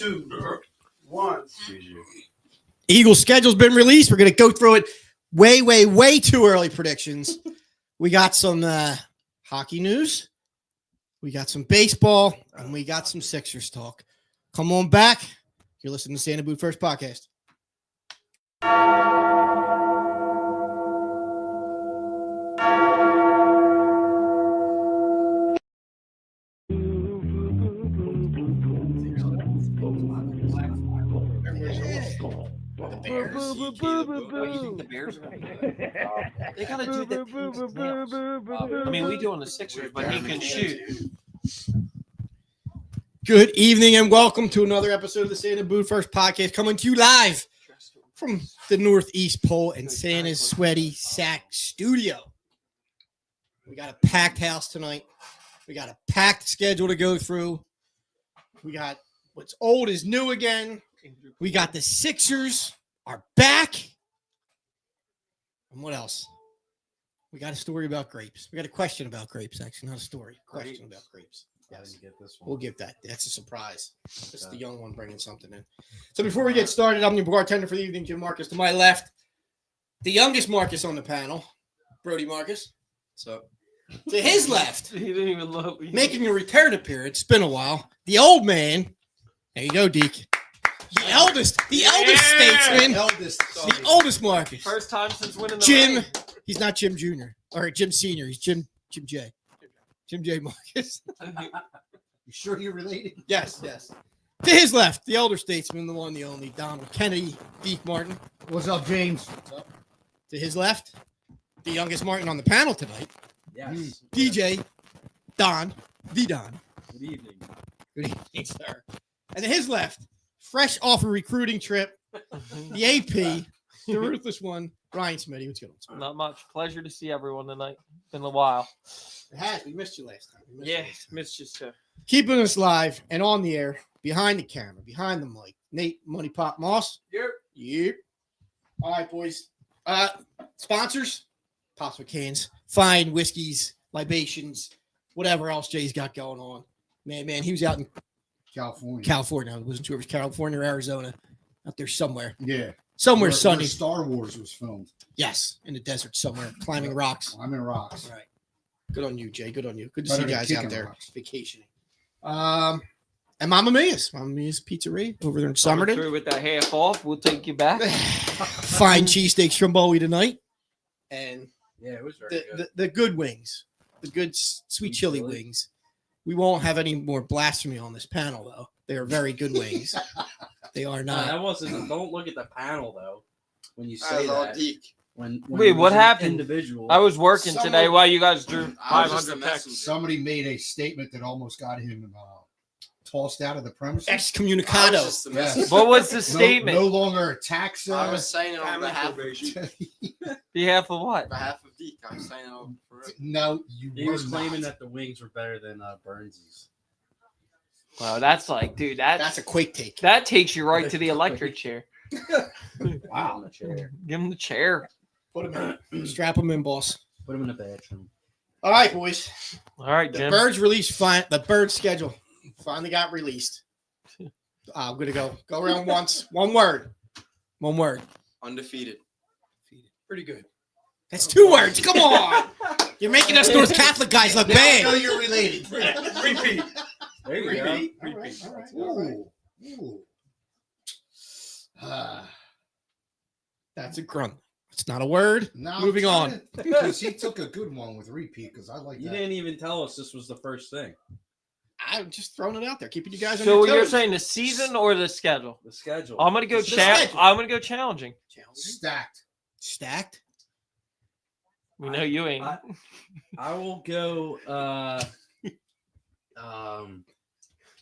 2, 1. Eagles schedule's been released. We're going to go through it way too early predictions. We got some hockey news. We got some baseball. And we got some Sixers talk. Come on back. You're listening to Santa Boot First Podcast. The Bears are going to do it? They got to do that. I mean, we do on the Sixers, but he can shoot. Good evening and welcome to another episode of the Santa Boot First Podcast, coming to you live from the Northeast Pole and Santa's Sweaty Sack Studio. We got a packed house tonight. We got a packed schedule to go through. We got what's old is new again. We got the Sixers are back. And what else? We got a story about grapes. We got a question about grapes, actually, not a story. Question about grapes. Yes. Get this one. We'll get that. That's a surprise. It's the young one bringing something in. So before we get started, I'm your bartender for the evening, Jim Marcus. To my left, the youngest Marcus on the panel, Brody Marcus. So to his left, He didn't even look. making a return appearance. It's been a while. The old man. There you go, Deke. The eldest statesman. The oldest Marcus. First time since winning the Jim. ring. He's not Jim Jr. or Jim Sr. He's Jim J. Jim J. Marcus. You sure you're related? Yes. To his left, the elder statesman, the one, the only, Donald Kennedy, Deke Martin. What's up, James? What's up? To his left, the youngest Martin on the panel tonight, Yes. DJ Don, the Don. Good evening. Good evening, sir. And to his left, fresh off a recruiting trip, the AP, the ruthless one, Ryan Smitty. What's going on? Not much. Pleasure to see everyone tonight. Been a while. It has. We missed you last time. Missed you too. Keeping us live and on the air, behind the camera, behind the mic, Nate Money Pop Moss. Yep. All right, boys. Sponsors, Pops with cans, fine whiskeys, libations, whatever else Jay's got going on. Man, he was out in California. I wasn't sure if it was California or Arizona. Out there somewhere. Yeah. Somewhere sunny. Where Star Wars was filmed. Yes, in the desert somewhere, climbing rocks. I'm in rocks. All right. Good on you, Jay. Good on you. Good to Better see you than guys out kicking there rocks. vacationing. And Mama Mia's Pizzeria over there in Somerton. Through with that half off, we'll take you back. Fine cheesesteak stromboli tonight. And Yeah, it was very good. the good wings, the good sweet chili wings. We won't have any more blasphemy on this panel, though. They are very good wings. They are not. That wasn't. Don't look at the panel though. When you say that. When Wait, it what was an happened? Individual. I was working Someone- today while you guys drew I was just 500 a texts. Somebody made a statement that almost got him tossed out of the premises. Excommunicado. Yes. What was the statement? No longer a tax. I was saying it on family behalf Behalf of what? of Deke. I was saying it for No, you He were was claiming not. that the wings were better than Burnsies. Wow, that's like, dude, That's a quick take. that takes you right to the electric chair. Wow. The chair. Give him the chair. Put him in. Strap him in, boss. Put him in the bathroom. All right, boys. All right, The Jim. Birds release. The Bird schedule finally got released. I'm gonna go around once. One word. undefeated. Pretty good. That's 2 words. Come on. You're making us North Catholic guys look Now bad. you're related. Repeat. There you Repeat. go. All right. Ooh. That's a grunt. It's not a word. Now Moving on. Because he took a good one with repeat. Because I like You that. didn't even tell us this was the first thing. I'm just throwing it out there, keeping you guys on So your you're toes. saying the season or the schedule? The schedule. I'm gonna go The schedule. I'm gonna go challenging. Stacked. Stacked. We know you ain't. I will go.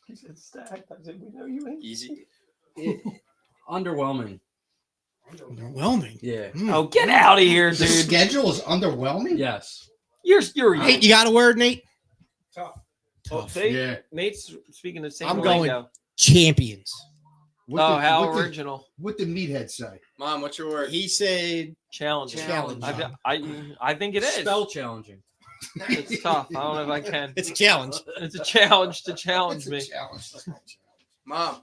He said stacked. I said we know you ain't. Easy. Underwhelming. Underwhelming. Yeah. Oh, get out of here, The dude. schedule is underwhelming. Yes. You're Nate, you got a word, Nate? Tough. Oh, Tough. see? Yeah. Nate's speaking the same I'm lingo. going champions. How original. What did Meathead say? Mom, what's your word? He said Challenging. challenge. I think it is. Spell challenging. It's tough. I don't know if I can. It's a challenge. It's a challenge to challenge It's a me. challenge. Mom,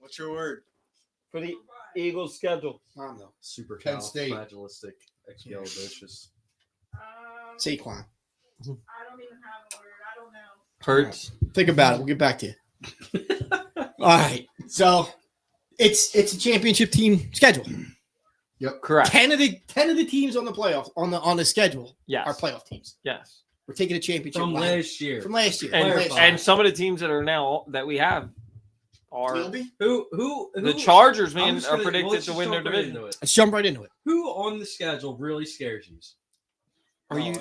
What's your word? For the Eagles' schedule. I don't know. Super Penn State. fragilistic expialidocious. Saquon. I don't even have a word. I don't know. Hurts. Think about it. We'll get back to you. All right. So it's a championship team schedule. Correct. 10 of the teams on the playoff on the schedule Yes. are playoff teams. Yes. We're taking a championship From line. last year. From last year. And, Last year. and some of the teams that are now that we have are Will be? Who the Chargers, I'm man, just are gonna- predicted let's to just win their jump right division. into it. Let's jump right into it. Who on the schedule really scares you? Are you?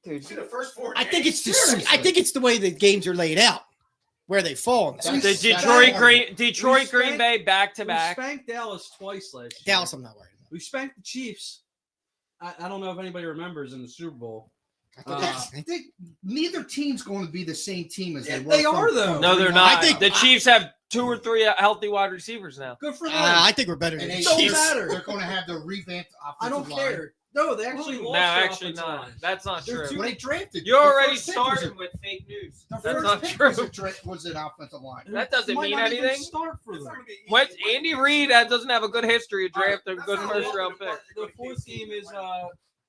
Dude, see the first 4 I think games? it's the way the games are laid out, where they fall. In the That's- The season. Detroit Green spanked- Bay back to We back. spanked Dallas twice last year. Dallas, I'm not worried about. We spanked the Chiefs. I don't know if anybody remembers in the Super Bowl. I think neither team's going to be the same team as Yeah, they were. they are, though. No, they're I not. think- the Chiefs have 2 or 3 healthy wide receivers now. Good for them. I think we're better than And the they Don't Chiefs. matter. They're going to have the revamped I don't offensive line. care. No, they actually No, lost their actually offensive not. line. That's not They're true. When they drafted, You're the already first pick was starting with fake news. The That's first not pick true. was an offensive line. That doesn't Might mean not even anything. Start for them. What Andy Reid doesn't have a good history of drafting good first round pick. The fourth game is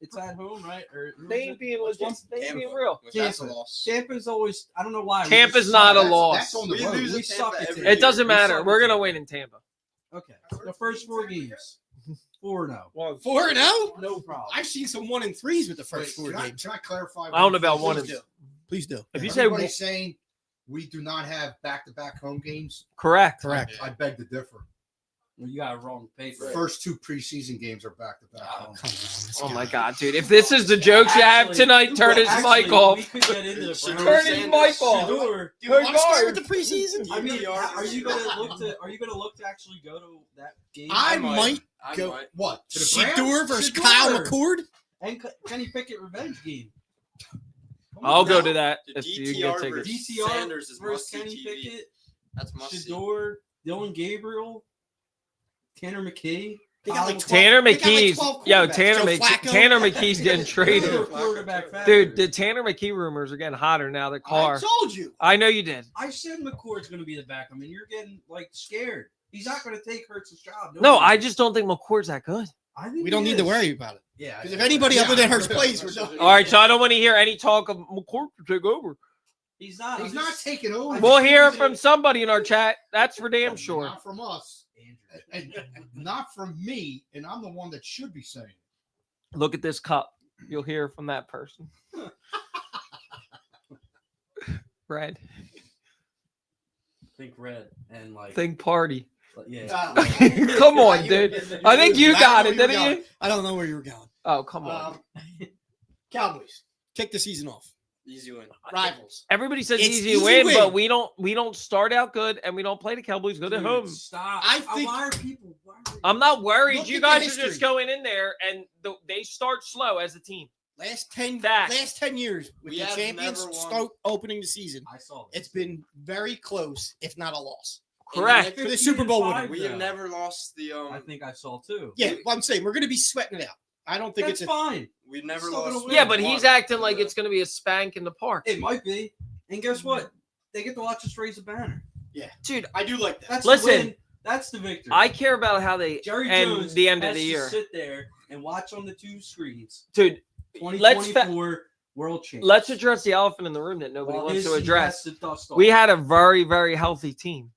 it's at home, right? Or They ain't being legit. They ain't being real. That's a loss. Tampa's always. I don't know why. we Tampa's just not a suck. loss. That's on the We road. lose We at suck Tampa at every Tampa. It doesn't We matter. suck We're at gonna Tampa. win in Tampa. Okay. The first 4 games. 4-0. 4-0. No problem. I've seen some 1 and 3s with the first Wait, 4 can I- games. Can I clarify? I don't know about Please 1 do. and Please do. If you say Everybody's saying we do not have back-to-back home games, correct, Correct. I beg to differ. Well, you got it wrong paper. The first 2 preseason games are back-to-back. Come on, this oh guy. my god, dude! If this is the jokes you have Actually- tonight, turn his Actually, mic off. We could get into the Should've Turn Browns. his Sanders. mic off. Shador. Do you want to start with the preseason? I mean, DVR are you gonna look to actually go to that game? I might I go. might. What? To the Shador Browns? versus Shador. Kyle McCord. And Kenny Pickett revenge game. I'll go to that The if you DTR get tickets. versus DTR Sanders is versus must-see Kenny TV. Pickett, That's must see. Shador, Dylan Gabriel, Tanner McKay. They got like 12 Tanner they got like McKee's 12 yo, quarterbacks. Tanner Joe Flacco. Tanner McKee's getting traded. They're quarterback factory. Dude, the Tanner McKee rumors are getting hotter now. The I car. told you. I know you did. I said McCord's going to be the back. I mean, you're getting like scared. He's not going to take Hurts' job. No, I just don't think McCord's that good. I think We don't he need to is. worry about it. Yeah. Because if anybody other than Hurts plays, we're done. All right, so I don't want to hear any talk of McCord to take over. He's not. He's I'm not just- taking over. We'll hear it from somebody in our chat. That's for damn sure. Not from us. And not from me. And I'm the one that should be saying it. Look at this cup. You'll hear from that person. Red. Think red and like. Think party. Yeah. Come on, dude. I think you got it, didn't you? I don't know where you were going. Oh, come on. Cowboys kick the season off. Easy win. Rivals. Everybody says It's easy easy win, win. but we don't start out good and we don't play the Cowboys good at Dude, home. Stop. I think- Why are people worried? I'm not worried. Look You at the guys are history. just going in there and they start slow as a team. Last 10 Facts. years with We the have champions never won. start opening the season. I saw this. It's been very close, if not a loss. Correct. For the Super Bowl winner. 15-5 We have now. never lost the I think I saw too. Yeah, well, I'm saying we're going to be sweating it out. I don't think That's it's fine. We've never Still gonna lost. win. Yeah, but he's acting like it's going to be a spank in the park. It might be. And guess what? They get to watch us raise a banner. Dude, I do like that. That's Listen, the win. That's the victory. I care about how they Jerry end Jones the end of has the to year. sit there and watch on the 2 screens. Dude, 2024 World Champions. let's address the elephant in the room that nobody While wants his to team address. has to dust off. We had a very, very healthy team.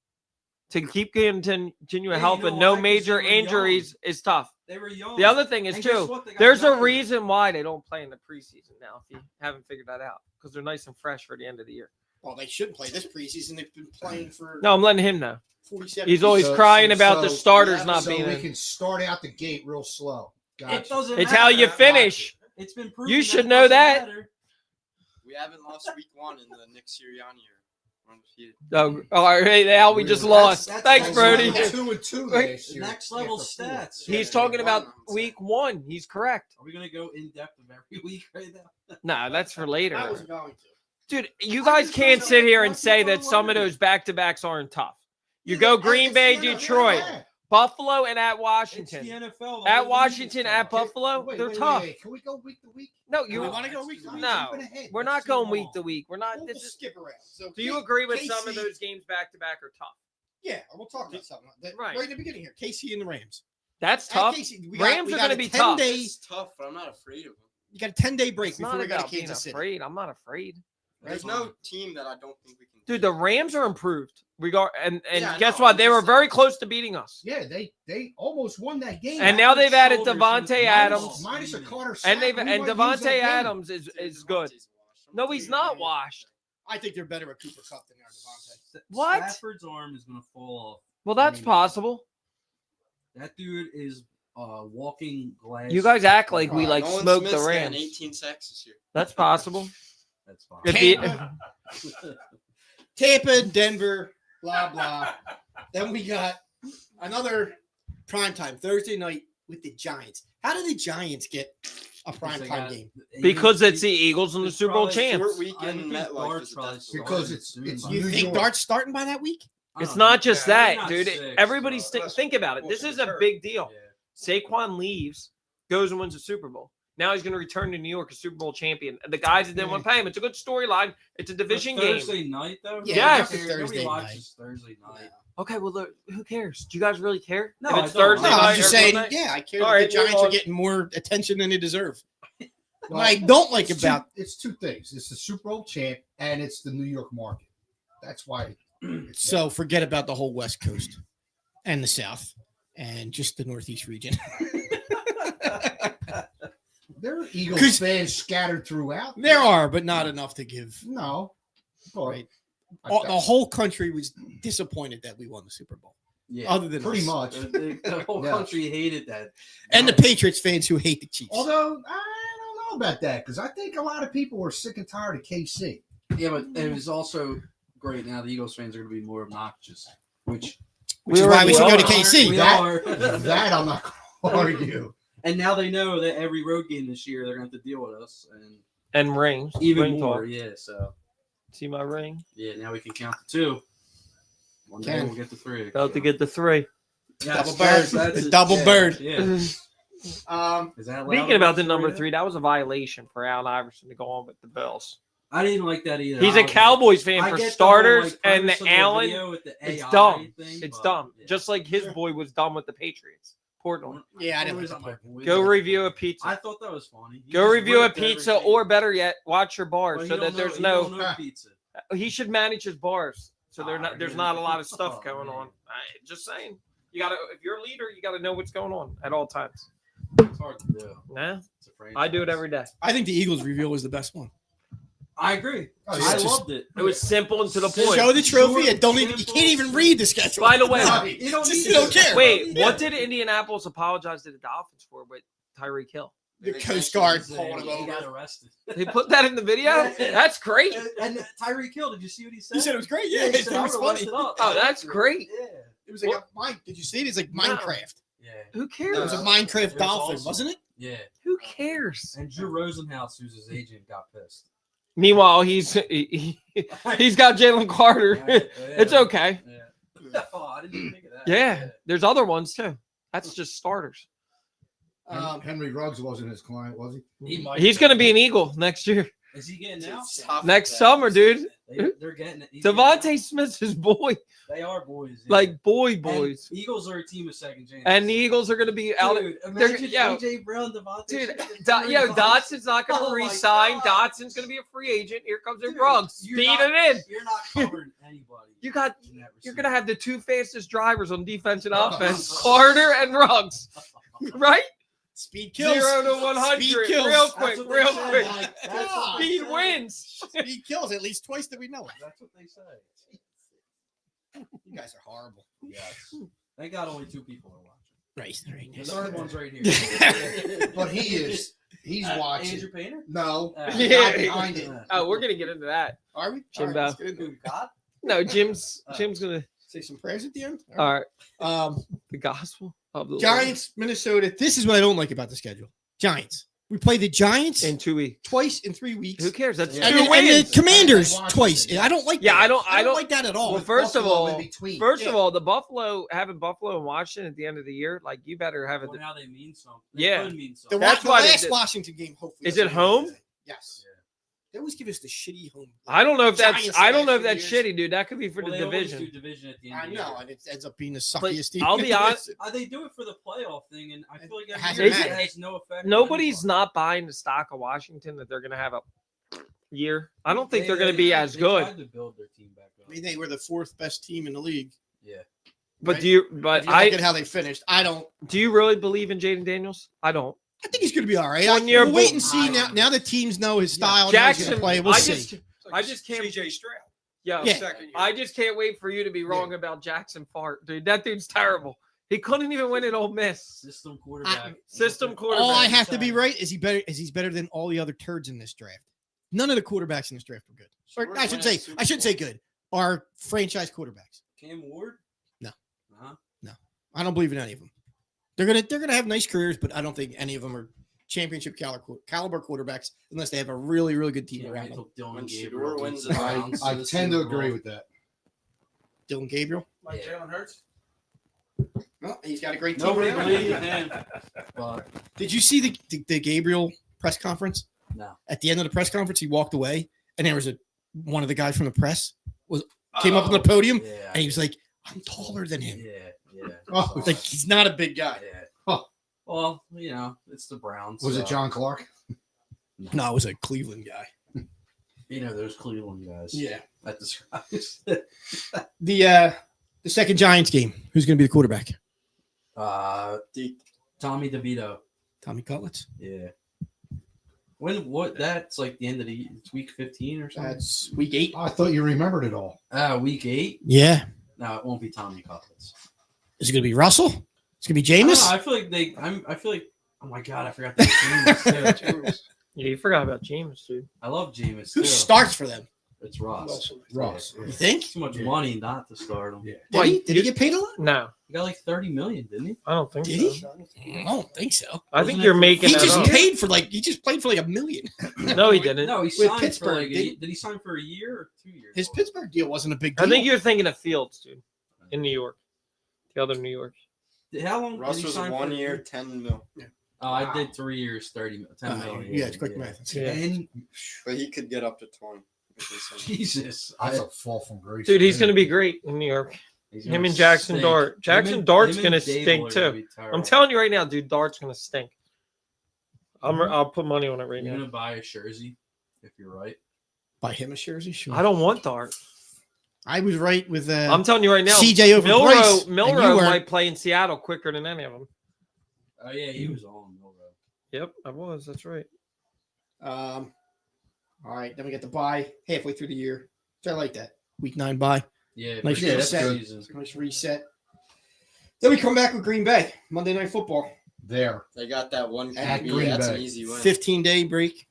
To keep continuing Yeah, health you know with no why? 'Cause major they were young. injuries is tough. They were young. The other thing is, And guess too, what? They got there's a better. reason why they don't play in the preseason now, if you haven't figured that out, because they're nice and fresh for the end of the year. Well, they shouldn't play this preseason. They've been playing for No, I'm letting him know. 47 He's always So- crying so- about the so- starters not So being we in. can start out the gate real slow. It Gotcha. doesn't It's matter. how you finish. It's been proven. You that should it know doesn't that. matter. We haven't lost week 1 in the Nick Sirianni year. We're undefeated. Oh, all right, now we just lost. That's- Thanks, that's- Brody. that's- 2-2 Right. last year. Next level after 4. stats. He's Yeah, talking about I'm week 1. He's correct. Are we gonna go in depth of every week right now? Nah, that's for later. I was going to. Dude, you guys can't sit here and say that some of those back-to-backs aren't tough. You go Green Bay, Detroit, Buffalo, and at It's the Washington. NFL. At Washington, at Buffalo, they're tough. Can we go week to week? No, You you. want to go week to week? No, we're not going week to week. We're not. We'll This is, skip around. So do you agree with some KC of those games back to back are tough? Yeah, we'll talk about something. Right. Right in the beginning here, KC and the Rams. That's At tough. KC, Rams are got gonna a be 10 tough. day. It's tough, but I'm not afraid of them. You got a 10-day break It's before not we go to about being Kansas City. afraid. I'm not afraid. There's no team that I don't think we can. Dude, the Rams are improved. And Yeah, I guess know, what? I'm They just were saying. very close to beating us. Yeah, they almost won that game. And now they've added Shoulders Devontae and Adams. minus a Carter And sack, we might lose Devontae that game. Adams is good. Devontae's washed. No, he's not washed. I think they're better with Cooper Cup than they are Devontae. What? Stafford's arm is going to fall off. Well, that's possible. That dude is walking glass. You guys act like we like Nolan smoked the Smith's getting Rams. 18 sacks this year. That's possible. That's fine. It'd be- Tampa, Denver, blah blah. Then we got another primetime Thursday night with the Giants. How do the Giants get a primetime game? because it's the Eagles and the It's Super Bowl probably champs. Short weekend in MetLife is a death sentence. Because it's You New think York. Dart's starting by that week? It's not just they're that, not dude. six, Everybody's so- think about it. This is a big deal. Saquon leaves, goes and wins the Super Bowl. Now he's going to return to New York as Super Bowl champion. The guys that didn't want to pay him. It's a good storyline. It's a division game. Thursday night though. Yeah, Yes. it's a Nobody Thursday watches Thursday night. Okay, well, who cares? Do you guys really care? No, if I it's don't. Thursday No, night I'm just or saying. Sunday? Yeah, I care All that right, the Giants move are on. getting more attention than they deserve. Well, What I don't like it's about it's two things. It's the Super Bowl champ and it's the New York market. That's why. so forget about the whole West Coast and the South and just the Northeast region. There are Eagles 'Cause- fans scattered throughout. There are, but not enough to give. No, but Right. The whole country was disappointed that we won the Super Bowl. Yeah, Other than pretty us. much. The whole Yeah. country hated that. And the Patriots fans who hate the Chiefs. Although I don't know about that because I think a lot of people were sick and tired of KC. Yeah, but it was also great. Now the Eagles fans are going to be more obnoxious, which which is why we should go to already KC. we That- are. That I'm not going to argue. And now they know that every road game this year they're going to have to deal with us, and And rings. even Ring more. talk. Yeah, so See my ring? yeah, now we can count to two. One day Can. we'll get to three. About to get the 3. Double bird. That's it. Double Yeah, bird. Yeah. Is that allowed Speaking about the for number you? 3, that was a violation for Allen Iverson to go on with the Bills. I didn't like that either. He's a Obviously. Cowboys fan I for get the whole, starters, like, and premise the of Allen. video with the It's AI dumb. thing, It's but, dumb. yeah. Just like his boy was dumb with the Patriots. Portland. Yeah, I didn't It was like on that my- Go review a pizza. I thought that was funny. He Go just review a ripped pizza, everything. or better yet, watch your bars But he so don't that know- there's he no. don't know pizza. He should manage his bars so Ah, there's yeah. not a lot of stuff Oh, going man. on. Just saying, you gotta. If you're a leader, you gotta know what's going on at all times. It's hard to do. Nah, It's a franchise. I do it every day. I think the Eagles reveal was the best one. I agree. Oh, I yeah. loved it. It was simple and to the point. Show the trophy Short, and don't even. You simple. can't even read the schedule. By the way, You don't, Just need don't to- care. wait, Yeah. what did Indianapolis apologize to the Dolphins for with Tyreek Hill? The Coast Guard He pulling him got over. arrested. They put that in the video. Yeah. That's great. And Tyreek Hill, did you see what he said? He said it was great. Yeah, he it said, "I was would've funny. messed it up." Oh, that's great. Yeah. It was like a mine. Did you see it? It's like No. Minecraft. Yeah. Who It cares? was a It Minecraft was dolphin, awesome. wasn't it? Yeah. Who cares? And Drew Rosenhaus, who's his agent, got pissed. Meanwhile, he's got Jalen Carter. It's okay. Yeah. Oh, I didn't even think of that. Yeah, there's other ones too. That's just starters. Henry Ruggs wasn't his client, was he? He might He's going to be an Eagle next year. Is he getting out? It's tough Next with that. summer, dude. They're getting it. He's getting out. Devontae Smith's his boy. They are boys. yeah. Like boys. And Eagles are a team of second chances. And the Eagles are going to be out. Dude, imagine yo, AJ Brown, Devontae. Dude, Smith, Dotson's not going to Oh my re-sign. God. Dotson's going to be a free agent. Here comes their Dude, Ruggs. you're Speed not- it in. You're not covering anybody. You got. in that You're going to receiver. have the 2 fastest drivers on defense and offense, Carter and Ruggs. Right? Speed kills. 0 to 100. Speed kills. Real That's quick. what they Real say, quick. Mike. That's what they Speed say. wins. Speed kills at least twice that we know. That's what they say. You guys are horrible. Yes. Thank God only 2 people are watching. Right. The third one's right here. But he is. He's watching. Andrew Painter? No, Yeah. not behind it. Oh, we're going to get into that. Are we? Jimbo. All right, let's get into it. Who, God? No, Jim's going to. Say some prayers at the end. All right. Um, The gospel of the Lord. Giants, Minnesota. This is what I don't like about the schedule. Giants. We play the Giants In 2 weeks. twice in 3 weeks. Who cares? That's Yeah. And, 2 the, and the wins. Commanders Washington, twice. yeah. I don't like Yeah, that. I don't like that at all. Well, first of Buffalo all- in between. First of Yeah. all, the having Buffalo and Washington at the end of the year, like you better have it. Well, now they mean something. They Yeah. could mean The, something. That's the why they last did- Washington game, hopefully. Is it doesn't home? mean anything. Yes. They always give us the shitty home. I don't know if that's Giants I don't know if last that's few shitty, dude. That could be for Well, the they always division. do division at the end. I of the know, year. and it ends up being the But suckiest team. I'll in be the honest- division. They do it for the playoff thing, and I feel like every hasn't year it mattered. has no effect. on Nobody's anybody. not buying the stock of Washington that they're going to have a year. I don't think They- they're going to they be tried- as they good. tried to build their team back up. I mean, they were the 4th best team in the league. Yeah. But right? do you? If But you look at how they finished, I don't. do you really believe in Jaden Daniels? I don't. I think he's going to be all right. 1 year We'll wait bull- and see now. Now the teams know his style. and how he's Jackson, gonna play. We'll I see. just can't. CJ Stroud. Yeah, Yeah. Second year. I just can't wait for you to be wrong about Jackson Fart, dude. That dude's terrible. He couldn't even win at Ole Miss. System quarterback. System quarterback. All I have to be right is he's better than all the other turds in this draft. None of the quarterbacks in this draft were good. Or I should say good. Are franchise quarterbacks. Cam Ward. No. Uh-huh. I don't believe in any of them. They're gonna have nice careers, but I don't think any of them are championship caliber quarterbacks unless they have a really, really good team Can't around wait them. till Dylan When Gabriel Shador wins wins the it. Browns I to the tend to Super Bowl. agree with that. Dylan Gabriel. Like Jalen Hurts. Well, he's got a great team. Nobody around believed him. in him. But Did you see the Gabriel press conference? no. At the end of the press conference, he walked away, and there was one of the guys from the press came up on the podium, Yeah. and he was like, "I'm taller than him." Yeah. Oh, Like he's not a big guy. Yeah. Huh. Well, it's the Browns. Was so, it John Clark? No, it was a Cleveland guy. Those Cleveland guys. Yeah. That describes. The second Giants game. Who's going to be the quarterback? Tommy DeVito. Tommy Cutlets. Yeah. That's like the end of the it's week 15 or something. That's week 8. I thought you remembered it all. Week 8. Yeah. No, it won't be Tommy Cutlets. Is it going to be Russell? It's going to be I don't know, Jameis? I feel like I feel like oh my god, I forgot that Jameis. Yeah, you forgot about James, dude. I love Jameis Who too. starts for them? It's Ross. Ross. You think? Too much money not to start him. Yeah. Did he get paid a lot? No, He got like 30 million, didn't he? I don't think Did so. he? I don't think so. I Wasn't think it you're for- making He that just up. paid for he just played for like $1 million. No, he didn't. No, he signed for Pittsburgh, like didn't- did he sign for a year or 2 years? His Pittsburgh deal wasn't a big deal. I think you're thinking of Fields, dude, in New York. The other New York. How long Russ did he was sign 1 for? year, 10 mil. Oh, I did 3 years, 10 million. yeah, it's quick math. Yeah. And But he could get up to 20. if they send him. Jesus. that's a fall from grace. Dude, he's going to be great in New York. He's Him gonna and Jackson stink. Dart. Jackson Him and- Dart's him gonna and Dable stink, are too. gonna be I'm terrible. telling you right now, dude, Dart's going to stink. I'll put money on it right You're now. gonna buy a jersey if you're right. Buy him a jersey? Sure. I don't want Dart. I was right with I'm telling you right now, CJ over Bryce, and you Milrow weren't. might play in Seattle quicker than any of them. Oh yeah, he was on Milrow. Yep, I was. That's right. All right, then we get the bye halfway through the year. So I like that. Week 9 bye. Yeah, Nice for reset. season. Nice reset. Then we come back with Green Bay. Monday Night Football. There. They got that one At QB. Green That's an Bay. easy win. 15-day break.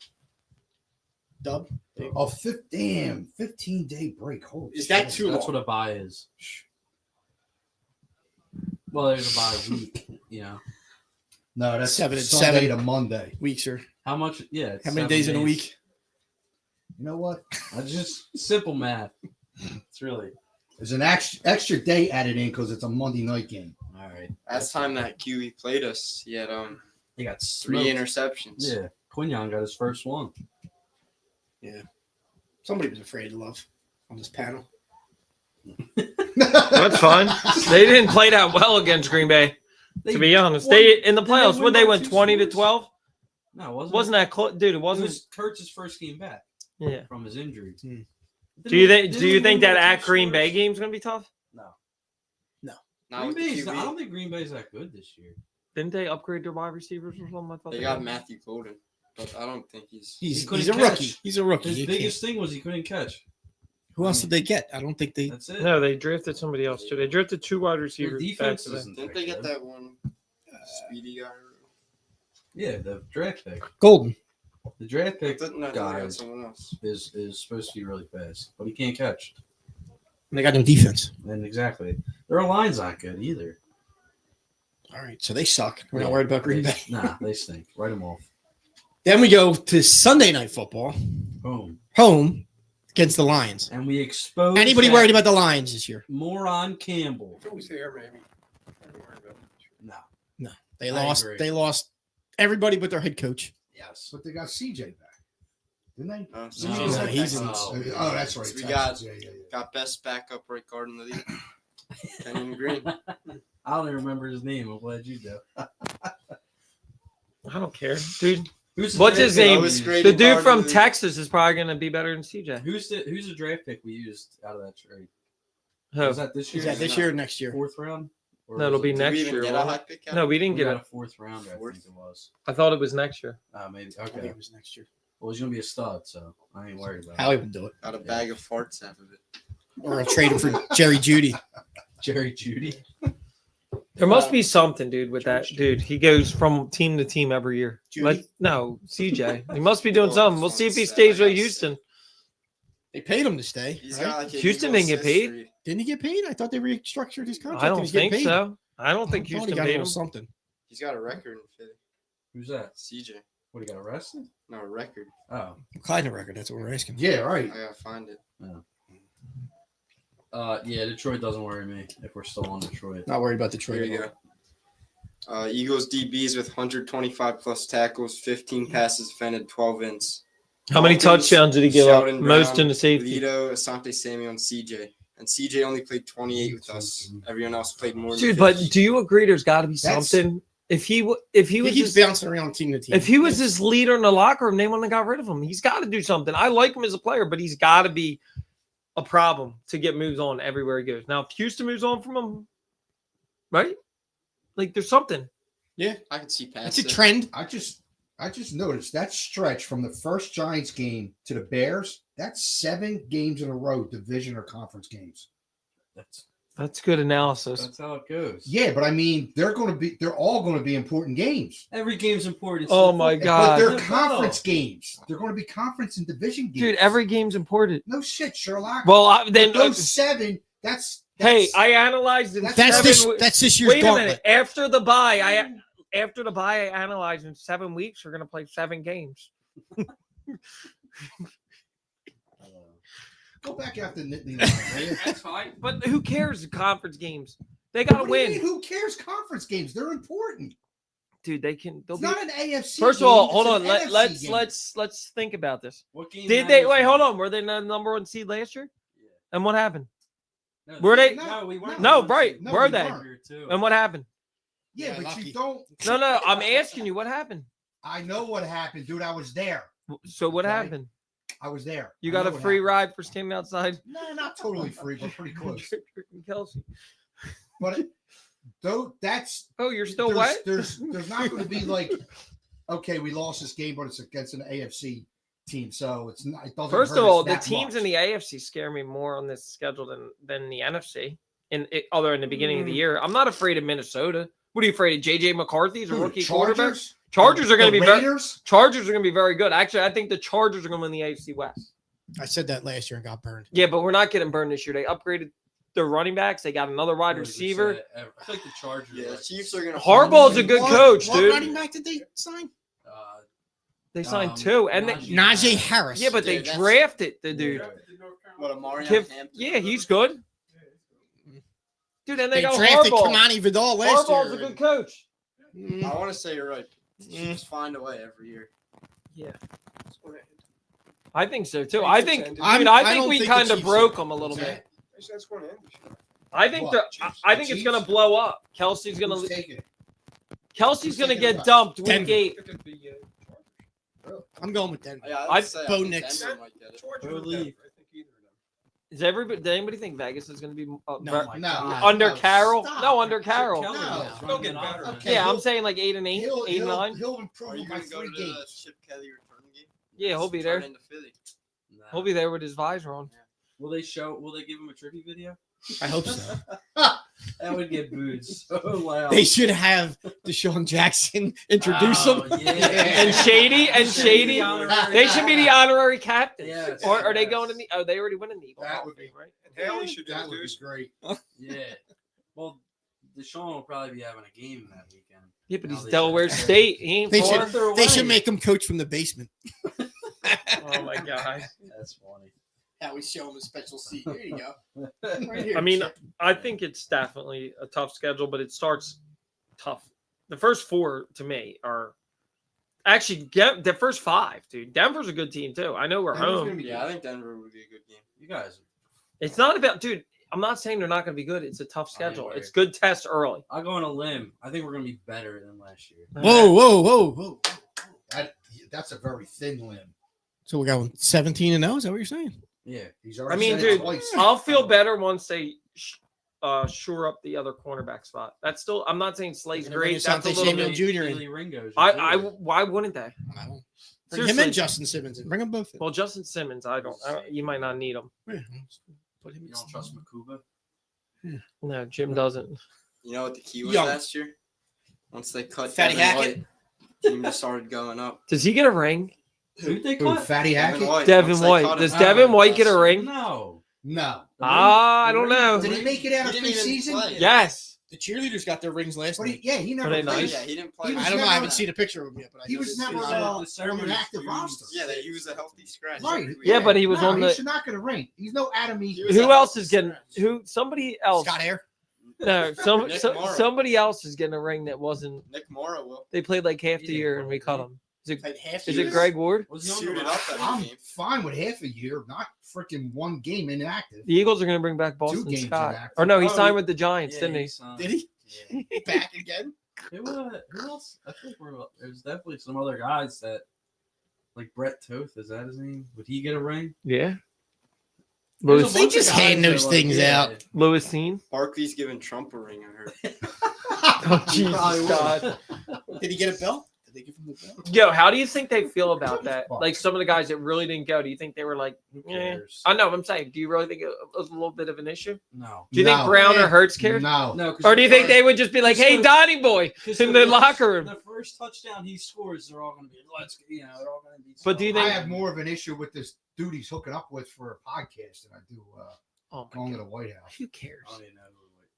Dub. Oh, 15-day break. Holy Is that shit. too That's long? what a buy is. Well, there's a buy week. No, that's 7 and Sunday 7. to Monday. Weeks, sir. How much? Yeah. it's How many 7 days in a week? You know what? That's just simple math. It's really There's an extra day added in because it's a Monday night game. all right. Last time that QB played us, he had He got 3 smoked. interceptions. Yeah, Quinyon got his first one. Somebody was afraid of love on this panel. That's fine. They didn't play that well against Green Bay, to be honest. They in the Did they playoffs win when they by went 2 20 to scores? 12. No, it Wasn't that close, dude? It It wasn't. was Kurtz's first game back Yeah. from his injury. Hmm. Do you think? Didn't Do we you think win that by at 2 Green Bay scores? game's gonna be tough? No. Not Green with the Bay's. I QB. don't think Green Bay's that good this year. Didn't they upgrade their wide receivers or something? I thought They got Matthew Golden, but I don't think he's. He's couldn't a catch. rookie. He's a rookie. His He biggest thing was he couldn't catch. can't- Who else did they get? I don't think they. That's it. No, they drafted somebody else too. They drafted 2 wide Their receivers. back defense to them. isn't Didn't that they get good. that one speedy guy? Yeah, the draft pick. Golden. The draft I pick thought they guy got someone else. is supposed to be really fast, but he can't catch. And they got no defense. And exactly, their line's not good either. All right, so they suck. We're not worried about Green Bay. Nah, they stink. Write them off. Then we go to Sunday Night Football, Boom. home against the Lions. And we expose Anybody that worried about the Lions this year? moron Campbell? No. They I lost. agree. They lost everybody but their head coach. Yes. But they got CJ back. Didn't they? CJ's No, like he's in- Texas. Oh, that's right. We Texas. Yeah. got best backup right guard in the league. Kenyon Green. I don't even remember his name. I'm glad you do. I don't care, dude. Who's the What's draft his pick name? we Lowest used? graded The guard dude in from the league. Texas is probably going to be better than CJ. Who's the draft pick we used out of that trade? Who? Was that this year? Is that this year or next year? Fourth round? Or No, it'll was be it- Did next we even year. get a won't high it? pick out No, of we it? didn't We get got it. a fourth rounder, I think it was. I thought it was next year. Maybe. I think Okay. it was next year. Well, he's gonna be a stud, so I ain't worried about Howie it. would do it. Got a bag of farts out of it. Or I'll trade him for Jerry Judy. Jerry Judy. There must be something, dude, with that dude. He goes from team to team every year. Judy? No, CJ. He must be doing Oh, something. We'll see if he stays with Houston. They paid him to stay. He's right? got like a Houston Eagles didn't get paid? history. Didn't he get paid? I thought they restructured his contract. I and don't he's getting think paid. so. I don't think I thought he Houston got a paid little him. something. He's got a record in Philly. Who's that? CJ. What, he got arrested? No, a record. Oh. What kind of record? That's what we're asking. Yeah, right. I gotta find it. Yeah, Detroit doesn't worry me if we're still on Detroit. Not worried about Detroit. Here at you all. go. Eagles DBs with 125 plus tackles, 15 passes defended, 12 ins. How many Dolphins, touchdowns did he give up? Sheldon Most Brown, in the safety. Lito, Asante Samuel, and CJ. And CJ only played 28 with us. Everyone else played more than Dude, 50. but do you agree there's got to be That's- something? If he He was keeps this, bouncing around team to team. if he was this leader in the locker room, they wouldn't have got rid of him. He's got to do something. I like him as a player, but he's got to be a problem to get moves on everywhere he goes. Now, if Houston moves on from him, right? Like there's something. I can see past That's a it. trend. I just noticed that stretch from the first Giants game to the Bears. That's 7 games in a row, division or conference games. That's good analysis. That's how it goes. Yeah, but I mean, they're all going to be important games. Every game's important. Oh my But God. they're No. conference games. They're going to be conference and division games. Dude, every game's important. no shit, Sherlock. Well, then those 7. That's hey, I analyzed in That's That's this year's Wait a gauntlet. minute. After the bye, I analyzed in 7 weeks. We're gonna play 7 games. go back after Nittany Lion, will you? That's fine. But who cares? The conference games. They gotta What do you win, mean, who cares? Conference games, they're important. dude. They can. They'll It's be. not an AFC. First of game, all, it's hold an on. NFC game. Let's think about this. What game Did they matters wait? Hold more? on. Were they the number 1 seed last year? Yeah. And what happened? No, Were they- No, we weren't. No, the right. one No, Were we they? weren't. seed too. And what happened? Yeah, Yeah, but lucky. you don't. No. I'm asking you. What happened? I know what happened, dude. I was there. So what Okay. happened? I was there. You I got know a what free happened. ride for standing outside? No, not totally free, but pretty close. Kelsey. But though that's Oh, you're still there's, wet? There's not going to be like, okay, we lost this game, but it's against an AFC team, so it's not. It doesn't First hurt of us all, the that teams much. in the AFC scare me more on this schedule than the NFC. Other in the beginning of the year, I'm not afraid of Minnesota. What are you afraid of? JJ McCarthy's a Who, rookie the quarterback. Chargers? Chargers are going to The be very. Raiders? Chargers are going to be very good. Actually, I think the Chargers are going to win the AFC West. I said that last year and got burned. Yeah, but we're not getting burned this year. They upgraded their running backs. They got another wide receiver. I feel like the Chargers. Yeah, like, Chiefs are gonna. Harbaugh's a good What- coach, what dude. running back did they sign? They signed 2, and they, Najee Harris. yeah, but they Yeah, that's- drafted the dude. What a Mario Yeah, he's good. Dude, and they They got drafted Harbaugh. Kamani Vidal last Harbaugh's a year. good coach. Mm. I want to say you're right. Just find a way every year. I think so too. I think. I'm- I I think don't we think the kind of Chiefs broke are- them a little What's bit. that? I think What? the. Chiefs? I The think it's Chiefs? gonna blow up. Kelsey's gonna. Who's taking it? Kelsey's who's gonna taking get it? dumped week Denver. 8. I'm going with Denver. Yeah, I'd say Bo think Nix. Denver might get it. Believe. Is everybody? Did anybody think Vegas is gonna be No, my No, God. under no, Carroll? stop. No, under Carroll. Kelly No. is They'll running get an better. offense. Okay. Yeah, I'm he'll- saying like 8 and 8, 8 and 9. He'll Are improve you by gonna go 3 to the games. Chip Kelly return game? Yeah, he'll be Turn there. into Philly. Nah. He'll be there with his visor on. Will they give him a trippy video? I hope so. That would get booed so loud. They should have Deshaun Jackson introduce him. Yeah. And Shady and Shady. honorary They should be the honorary captains. Yes, Or are they yes. going to the? Oh, they already win in the Eagle. That Hall would of Fame, be- right. Haley should That would be great. Yeah. Well, Deshaun will probably be having a game that weekend. Yeah, but Now he's they Delaware should- State. He ain't They far. should, they should make him coach from the basement. Oh my god. That's funny. How we show him a special seat. There you go. I mean, I think it's definitely a tough schedule, but it starts tough. The first 4 to me are Actually, the first 5, dude. Denver's a good team too. I know we're Denver's home. gonna be I think Denver would be a good game. You guys. It's not about, dude. I'm not saying they're not going to be good. It's a tough schedule. Anyway. It's good test early. I'll go on a limb. I think we're going to be better than last year. Whoa. That's a very thin limb. So we got 17-0. Is that what you're saying? Yeah. He's I already mean, said it dude, twice. I'll feel better once they shore up the other cornerback spot. That's still. I'm not saying Slay's great. That's a little Samuel bit. Jr. in. Billy Ringo's Why wouldn't they? I don't. Bring Seriously. him and Justin Simmons in. Bring them both in. Well, Justin Simmons, I don't. You might not need him. Yeah, put him You in. don't trust Makuba? No, Jim doesn't. You know what the key was Young. last year? Once they cut Fatty Devin Hackett. White, team just started going up. Does he get a ring? Who'd they Who, cut? Fatty Hackett? Devin Once they White. cut Does him- Devin White Yes. get a ring? No. No. I don't know. Did he make it out of He didn't even preseason? play. Yes. The cheerleaders got their rings last But night. he never Are they played. nice? Yeah, he didn't play. He was I don't know. I never- haven't seen a picture of him yet, but He was never the on an ceremony active is- roster. Yeah, he was a healthy scratch. Right. every week. Yeah, but he was No, on the. He should not get a ring. He's no Adam E. was Who a else healthy is getting? scratch. Somebody else. Scott Hare. No, Nick Morrow. somebody else is getting a ring that wasn't. Nick Morrow will. They played like half the He didn't year and we play. cut him. Is Played half it the year. Greg Ward? Was he on Suited the up roster? that I'm game. fine with half a year, not freaking one game inactive. The Eagles are going to bring back Boston games Scott. inactive. Or no, he Oh, signed with the Giants, Yeah, didn't he? he's, Did he? Yeah. Back again? Who else? I think there's definitely some other guys that, like Brett Toth. Is that his name? Would he get a ring? Yeah. There's a Louis, They bunch of just guys hand that, those like, things yeah. out. Louis Seen. Barkley's giving Trump a ring. I heard. Oh, Jesus Probably would. God. Did he get a bell? Did they give him the bell? Yo, how do you think they feel about that? Like some of the guys that really didn't go, do you think they were like, Who eh? cares? I know, I'm saying, do you really think it was a little bit of an issue? No. Do you think No. Brown or Hurts cared? No. No. Or do you think they would just be like, hey, Donnie boy, in the locker room? The first touchdown he scores, they're all going to be, they're all going to be. But do you I think- have more of an issue with this dude he's hooking up with for a podcast than I do Oh, my going to God. the White House. Who cares? I don't even know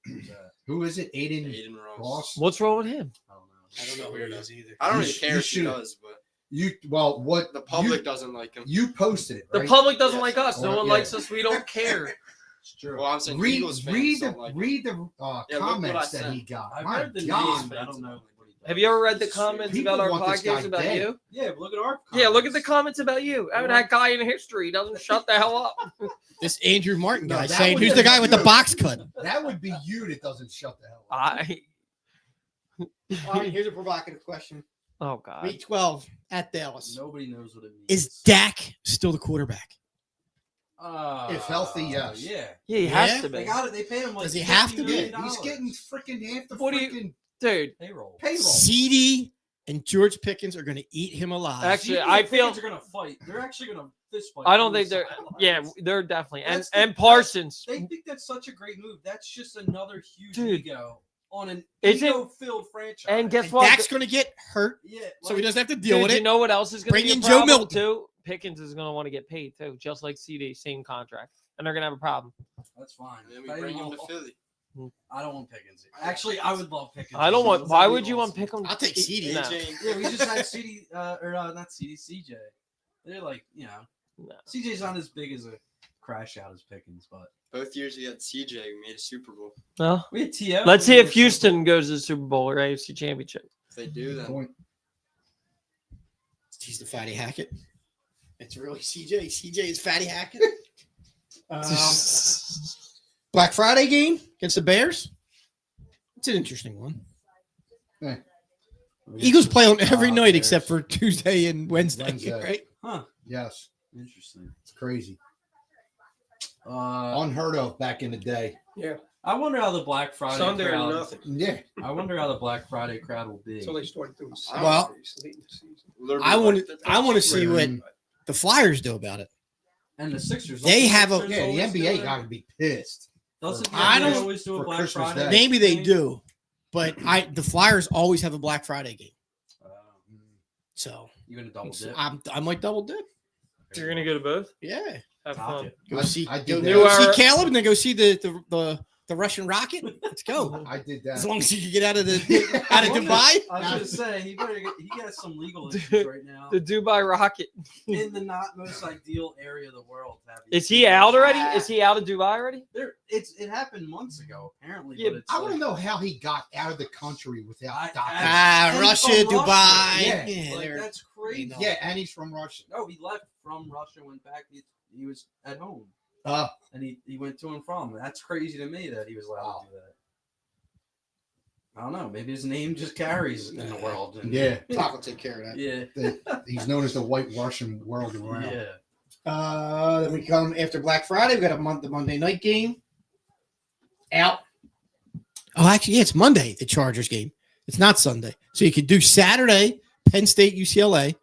who's that. Who is it? Aiden Aiden Ross. Ross. What's wrong with him? I don't know. I don't know who it is either. I don't You really sh- care you if he should- does, but What the public doesn't like him. you posted it, The right? public doesn't Yes. like us. No Well, one yeah. likes us. We don't care. It's true. Well, I'm saying read Eagles fans read don't the like him. read the Yeah, look what I comments that sent. he got. I've My heard the God. name, but I don't know what he does. Have you ever read the comments People about our want this guy podcast about dead. you? Yeah, but look at our. Yeah, look at the comments. comments about you. I mean, that guy in history doesn't shut the hell up. This Andrew Martin No, guy that saying, would who's be the guy with the good. box cut? That would be you that doesn't shut the hell up. I. All right, here's a provocative question. Oh God. Week 12 at Dallas. Nobody knows what it means. Is Dak still the quarterback? If healthy, yes. Yeah. Yeah, he Yeah? has to They be, got it. They pay him like. Does he have to $50 be? million. He's getting freaking half the What do you- freaking dude. payroll. payroll. CD and George Pickens are going to eat him alive. Actually, CD I and feel- Pickens are gonna fight. They're actually gonna fist fight. I don't on the think they're. sidelines. Yeah, they're definitely That's and the- Parsons. They think that's such a great move. That's just another huge Dude. ego on an Is it- ego-filled franchise. And guess And what? Dak's going to get hurt, yeah, so he like, doesn't have to deal Dude, with you it. know what else is going Bring to be in a Joe problem Milton. too? Pickens is going to want to get paid too, just like CD, same contract, and they're going to have a problem. That's fine. And then we I bring him don't to Philly. I don't want Pickens. Actually, I would love Pickens. I don't want. Let's Why have would you Eagles. want Pickens? I'll take CD. No. AJ. Yeah, we just had CD, not CD, CJ. They're like, No. CJ's not as big as a crash out as Pickens, but Both years we had CJ. We made a Super Bowl. Well, we had TF. let's see if Houston goes to the Super Bowl or AFC Championship. If they do, then Point. He's the Fatty Hackett. It's really CJ. CJ is Fatty Hackett. Black Friday game against the Bears. It's an interesting one. Eagles play on every night except for Tuesday and Wednesday, Wednesday. right? Huh. Yes, Interesting. it's crazy. Uh, Unheard of back in the day. I wonder how the Black Friday Sunday or crowd. nothing. Yeah. I wonder how the Black Friday crowd will be. Until they start doing Well, Well, I want to see what the Flyers do about it. And the Sixers. They have a- Sixers Yeah, the always do NBA it? got to be pissed. Doesn't the I NBA don't- always do a for Black Christmas Friday? Day. Maybe they thing? do, but the Flyers always have a Black Friday game. So You gonna double dip? I might double dip. You're going to go to both. Yeah, Have fun. go I- see I go, do go that. see Caleb and then go see the the Russian rocket. Let's go. I did As that. long as you can get out of Dubai. I was gonna say he got some legal issues right now The Dubai rocket. in the not most ideal area of the world. to have Is these he out things. already? Is he out of Dubai already? It happened months ago apparently. Yeah, but it's I want to like- know how he got out of the country without I- documents. And Russia, from Dubai. Russia. Yeah. Like, they're- that's crazy. know. Yeah, and he's from Russia. No, he left from Russia, went back. He was at home, Uh, and he went to and from. That's crazy to me that he was allowed to do that. I don't know. Maybe his name just carries in the world. and- yeah, Talk will take care of that. Yeah. he's known as the White Russian world around. Yeah. Then we come after Black Friday. We got the Monday night game out. Oh, actually, yeah, it's Monday, the Chargers game. It's not Sunday. So you could do Saturday, Penn State, UCLA,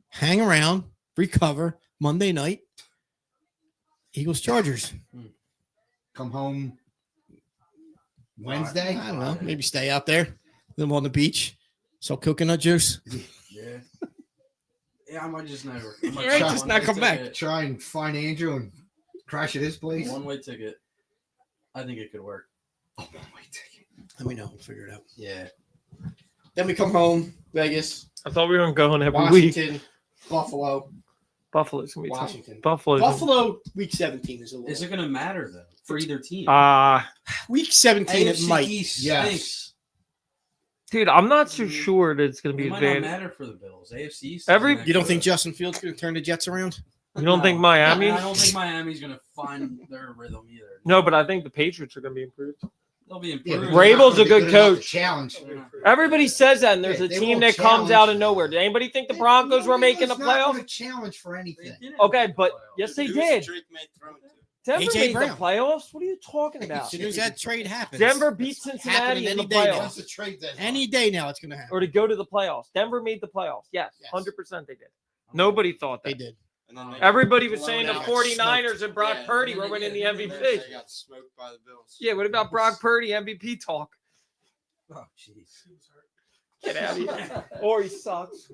hang around, recover, Monday night, Eagles, Chargers. Come home Wednesday. I don't know. Maybe stay out there, live on the beach, sell coconut juice. Yeah. Yeah, I might just never. Yeah, just not come back. Try and find Andrew and crash at his place. One-way ticket. I think it could work. Oh, one-way ticket. Let me know. We'll figure it out. Yeah. Then we come home, Vegas, I thought we were going to go on every week. Washington, Buffalo, Buffalo's going to be tough. Washington. Buffalo. Buffalo, week 17 is a little. Is it going to matter though for either team? Week 17, it AFC might. East Yes. stinks. Dude, I'm not so sure that it's going to be It might not advantage. matter for the Bills. AFC East. Every- isn't that You don't good. think Justin Fields going to turn the Jets around? You don't think No. Miami? I don't think Miami's going to find their rhythm either. No, but I think the Patriots are going to be improved. They'll be Yeah, improved. but they're not Vrabel's gonna a be good enough to coach. Challenge. Everybody says that, and there's Yeah, a they team won't that comes out of challenge. nowhere. Did anybody think the Broncos were making the It's not playoffs? gonna challenge for They anything. didn't Okay, make but the playoffs. yes, they Who's did. Drake may throw it to? Denver A.J. made the Brown. playoffs. What are you talking about? As soon as that trade happens. Denver beat It's Cincinnati happening in the any day now. Once playoffs, the trade deadline. Any day now, it's going to happen. or to go to the playoffs. Denver made the playoffs. Yes, Yes. 100% they did. Nobody thought They that. did. And then they Everybody was blown saying the out. 49ers and Brock Yeah, Purdy and were then winning the they- MVP. They got smoked by the Bills. Yeah, what about Brock Purdy MVP talk? Oh, jeez. Get out of here. Or he sucks.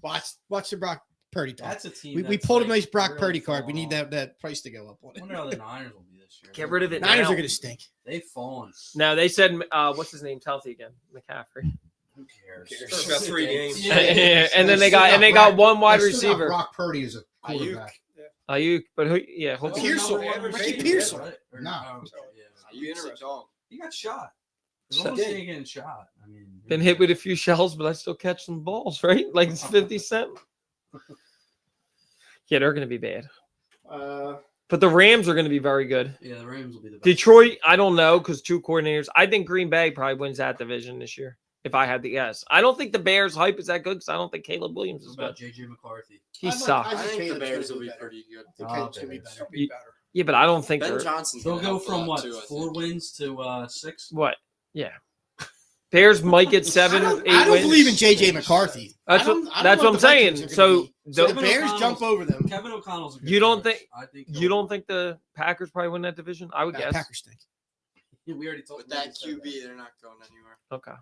Watch the Brock Purdy talk. That's a team. We that's, pulled a like, nice Brock really Purdy card. We fallen need off. that price to go up on I it. wonder how the Niners will be this year. Get rid of it Niners now. are going to stink. They've fallen. No, they said, what's his name? Healthy again. McCaffrey. Who cares? cares? About 3 games. Yeah. And then they Still got Brock- one wide they still got receiver. Brock Purdy is a quarterback. Ayuk, but who? Yeah, Who's hopefully. Pearson. the number one Ricky receiver, Pearson. right? Or- No. oh, okay, yeah. You're a dog. He got shot. As So long as did. he ain't getting shot. I mean, Been hit with a few shells, but I still catch some balls, right? Like it's 50 Cent. Yeah, they're going to be bad. But the Rams are going to be very good. Yeah, the Rams will be the best. Detroit, I don't know because two coordinators. I think Green Bay probably wins that division this year. If I had to guess, I don't think the Bears hype is that good because I don't think Caleb Williams is What about good. JJ McCarthy? He I like- sucks. I think Caleb's the Bears gonna will be be better. pretty good. The Oh, Caleb's going to be Bears. better. Be Yeah, but I don't think Ben they're Johnson's They'll gonna go help a from lot what too, I 4 think. wins to 6. what. Yeah, Bears might get 7, 8 I don't wins. believe in JJ McCarthy. That's I don't- what I don't that's know what I'm the Vikings saying. are So gonna be. So the Kevin Bears O'Connell's- jump over them. Kevin O'Connell's a good You don't coach. think- I think you don't think the Packers probably win that division? I would guess. Packers stink. We already talked With about that this, QB, they're not going anywhere. Okay.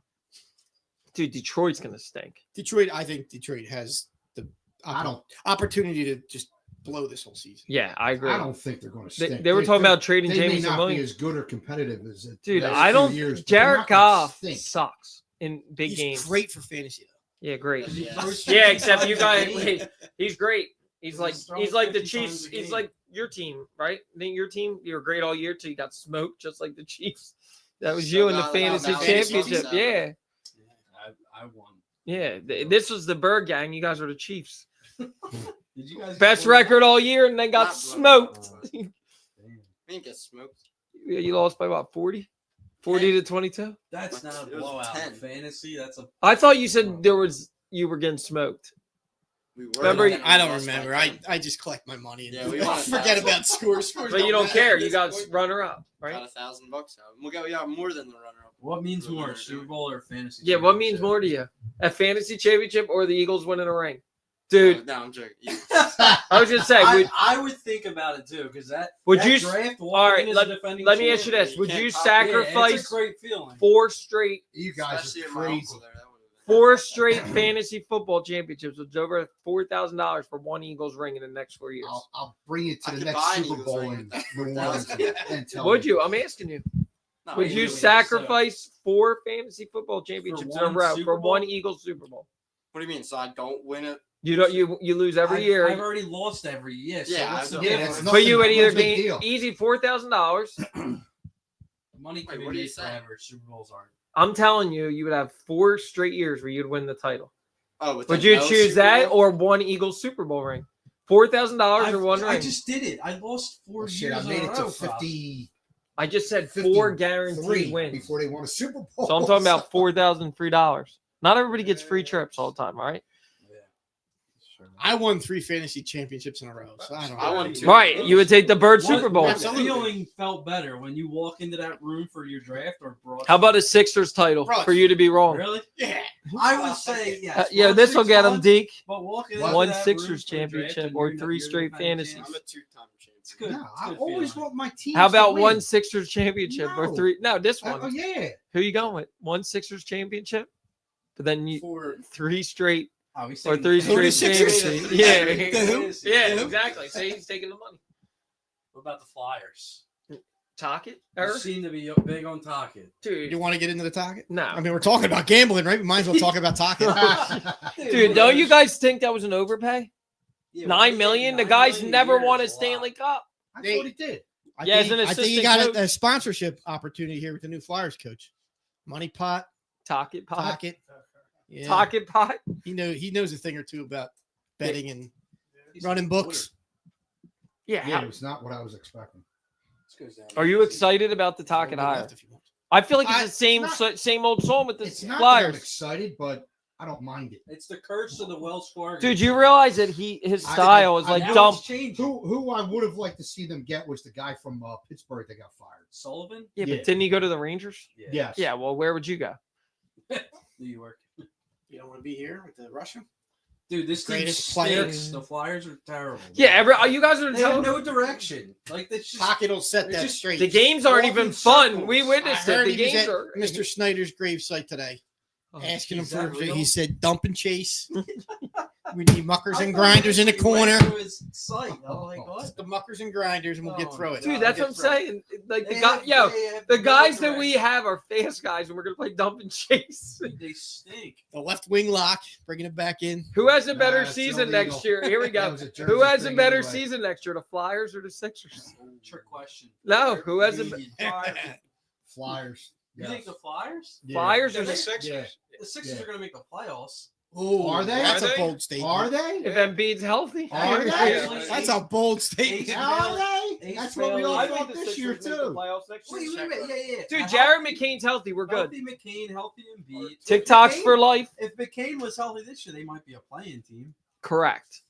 Dude, Detroit's gonna stink. Detroit, I think Detroit has the I don't. opportunity to just blow this whole season. Yeah, I agree. I don't think they're going to stink. They were talking about trading They may James not be Williams. as good or competitive as the Dude, last I few don't. Years, but they're Jared not gonna Goff stink. sucks in big He's games. great for fantasy, though. Yeah, great. Yeah. Yeah, except you guys. Wait, he's great. He's He's like throwing he's like the 50 Chiefs. times a He's game. like your team, right? I think your team. You were great all year till you got smoked, just like the Chiefs. That was Still you in the got fantasy about championship. 97. Yeah, I won. yeah. This was the Bird gang. You guys were the Chiefs. Did you guys Best blow record out? all year, and then got Not smoked. Damn. We didn't get smoked. Yeah, you lost by what, 40? 40 to 22? That's not a It was blowout. 10. Fantasy, that's a I thought you said you were getting smoked. We were. Remember- and then we I don't lost by remember. 10. I just collect my money and Yeah, we won forget 1,000. about scores. Scores But you don't matter care. at You this got point. runner up, right? Got $1,000 out. We got more than the runner-up. what means The more, winner, Super dude. Bowl or fantasy? Yeah, what means championship? more to you? A fantasy championship or the Eagles winning a ring? Dude, No, I'm joking. I was just saying, I would think about it too, because Would that you- draft all right, walking as a defending let me ask you champion. this. Would can't you top- Yeah, it's sacrifice a great feeling. 4 straight You guys Especially are if my crazy. uncle there, that would've been- 4 straight fantasy football championships with over $4,000 for one Eagles ring in the next 4 years? I'll bring you to I the could next buy an Super Eagles Bowl ring in with that New 4,000. Orleans and tell Would you. you? I'm asking you. No, Would he you really is. sacrifice 4 fantasy football championships in a one row Super for one Bowl? Eagles Super Bowl? What do you mean? So I don't win it? You don't. You lose every year. I've already lost every year. So Yeah, what's the I know. Yeah, difference? that's But you would nothing- either no big gain deal. easy $4,000. Money can Wait, be what are you made saying? forever. Super Bowls aren't. I'm telling you, you would have 4 straight years where you'd win the title. Oh, with Would the you no choose Super that Bowl? or one Eagles Super Bowl ring? $4,000 or one I ring? just did it. I lost 4 Oh, shit, years I made in a it to row. 53 I just said 4 guaranteed wins. before they won a Super Bowl. So I'm talking about $4,000 free dollars. Not everybody gets free trips all the time, all right? I won 3 fantasy championships in a row, so I don't. I won 2. Right. You would take the Bird Super Bowl. What feeling felt better when you walk into that room for your draft or brought? How about a Sixers title Bro, for you to be wrong? Really? Yeah. I would say yes. Yeah, this will get them, Deke. But walking One into One that Sixers room for the draft championship and or you know 3 you're straight gonna have a fantasies. chance, I'm a 2-time It's champion. good. No, It's I good always feeling. want my team. How about one Sixers championship or No. 3? No, this Oh one. yeah. Who you going with? One Sixers championship, but then you For 3 straight Oh, he's or taking 3 the- Who, the straight Sixers? championships. The Yeah, who? yeah, The who? exactly. So he's taking the money. What about the Flyers? Tocchet, You seem to be big on Tocchet. dude. You want to get into the Tocchet? No, I mean, we're talking about gambling, right? We might as well talk about Tocchet. dude. Don't you guys think that was an overpay? Yeah, $9 million. The $9 guys million a never year won a is lot. Stanley Cup. I thought he did. Yeah, as an I think he assistant got coach. a sponsorship opportunity here with the new Flyers coach. Money pot, Tocchet pot. Tocchet. Yeah. Tocchet pot. He knows a thing or two about betting and He's running a books. Yeah. Yeah, it was not what I was expecting. This goes down. Are you excited about the Tocchet Go hire? left if you want. I feel like I- it's the same it's not- same old song with the It's not that I'm Flyers. excited, but I don't mind it. It's the curse of the Wells Fargo. Dude, you realize that his I- style is I- like now dumb. It's changing. Who I would have liked to see them get was the guy from Pittsburgh that got fired. Sullivan? Yeah, Yeah. but didn't he go to the Rangers? Yes. Yeah. Well, where would you go? New York. You don't want to be here with the Russian? Dude, this team Greatest player. stinks. The Flyers are terrible. Yeah. You guys are They have telling no direction. Like it's just Tocchet will set It's that just- straight. the games aren't walking even fun. circles. We I witnessed it. heard The he was games at are Mr. Snyder's gravesite today, Oh, asking him is for. that real? He said, "Dump and chase. We need muckers and grinders in the He went corner. through his site. I'm like, what? The muckers and grinders, and we'll get Oh, through it." Dude, God, that's get what I'm through. saying. Like the They guy, have- yo, they have the no guys that we direction. have are fast guys, and we're gonna play dump and chase. They stink. The left wing lock, bringing it back in. Who has a Nah, better it's season illegal. next year? Here we That go. was a Jersey Who has a thing better anyway. season next year, the Flyers or the Sixers? Trick question. No, who has a Flyers. You Yes. think the Flyers? Yeah. Flyers or Yeah, the they- Sixers? Yeah. The Sixers Yeah. are going to make the playoffs. Oh, Are they? That's Are a they? bold statement. Are they? If Embiid's healthy, Are they? Actually, That's a bold statement. Are they? Ace That's what we all I thought think the this year Sixers make the too. playoffs next year. Wait a minute. Yeah. Dude, Jared McCain's healthy. We're good. Healthy McCain, healthy Embiid. TikToks If for McCain- life. If McCain was healthy this year, they might be a playing team. Correct.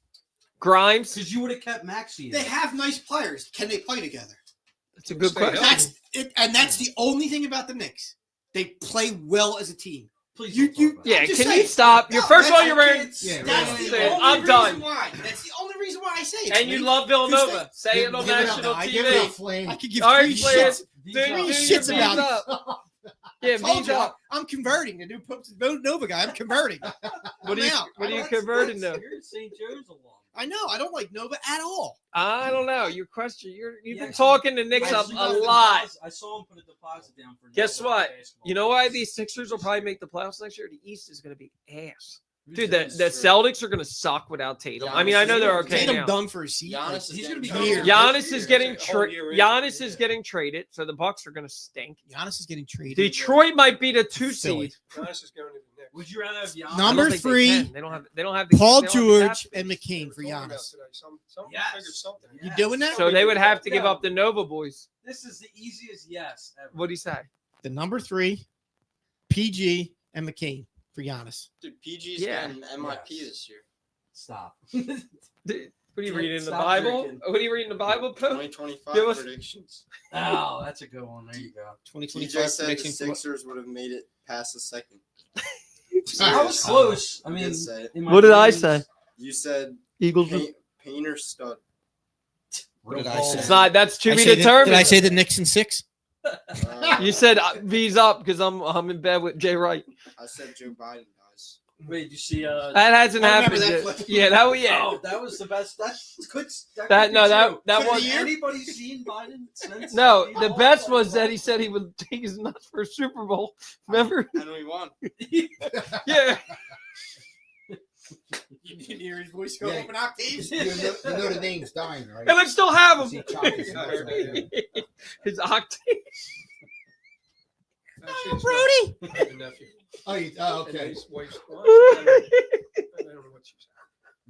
Grimes. Because you would have kept Maxey. They have nice players. Can they play together? That's a good Stay question. healthy. That's it, and that's the only thing about the Knicks. They play well as a team. Please You- don't talk you- about Yeah, I'm just can you saying. stop? Your No, first of all, that's- you're wearing. Yeah, That's right. the Dude, only I'm reason done. why. That's the only reason why I say it. And you man. love Villanova. Say it on Give it up national now. I give it TV. up, Flame. I could give All right, three Flynn. shits. Dude, These Three are- dude, shits your about V's it. up. Yeah, Told V's you, up. I'm converting. The new Nova guy. I'm converting. What are you, out. what are you That's- converting that's- to? You're St. Joe's alum. I know. I don't like Nova at all. I don't know. Your question. You've been Yeah. talking to Knicks I up actually a got the lot. deposit- I saw him put a deposit down for. Guess Nova what? basketball. You know why these Sixers will probably make the playoffs next year? The East is going to be ass. Dude, the That's true. Celtics are going to suck without Tatum. I mean, I know they're okay Tatum now. done for his season. Giannis is He's getting gonna be traded. here. Giannis is getting That's a whole year in. Giannis is Yeah. getting traded, so the Bucks are going to stink. Giannis is getting traded. Detroit might be the 2 Philly. seed. Giannis is going to the Knicks. Would you rather have Giannis? I don't Number think they 3, can. They don't have. They don't have the Paul they don't have the cap George and space. McCain for We're talking about Giannis. today. Someone Yes. figured something. You doing that? So they would have to give No. up the Nova boys. This is the easiest yes ever. What'd he say? The number 3, PG and McCain for Giannis. Dude, PG's Yeah. getting MIP Yes. this year. Stop. Dude, what are you Yeah, reading in the stop Bible? drinking. What are you reading in the Bible, Pope? 2025 Give us- predictions. Oh, that's a good one. There you go. 2025 TJ said the prediction for what? Sixers would have made it past the second. I was close. I I mean, did say it. in my What did I dreams, say? You said Eagles. Painter stud. What did I Real say? It's not. That's to I be say determined. Did I say the Knicks in 6? Uh, You said V's up because I'm in bed with Jay Wright. I said Joe Biden dies. Wait, did you see? That hasn't I remember happened that yet. clip. Yeah, that was Oh, that was the best. Could that no that Could that be was year? Anybody seen Biden since? no. he The lost best on was that Trump? he said he would take his nuts for a Super Bowl. Remember? And we won. Yeah. You didn't hear his voice go Yeah. up in octaves? You know the name's dying, right? And I still have See, him. Tocchet's nuts right there. His octave. Brody! Oh, okay.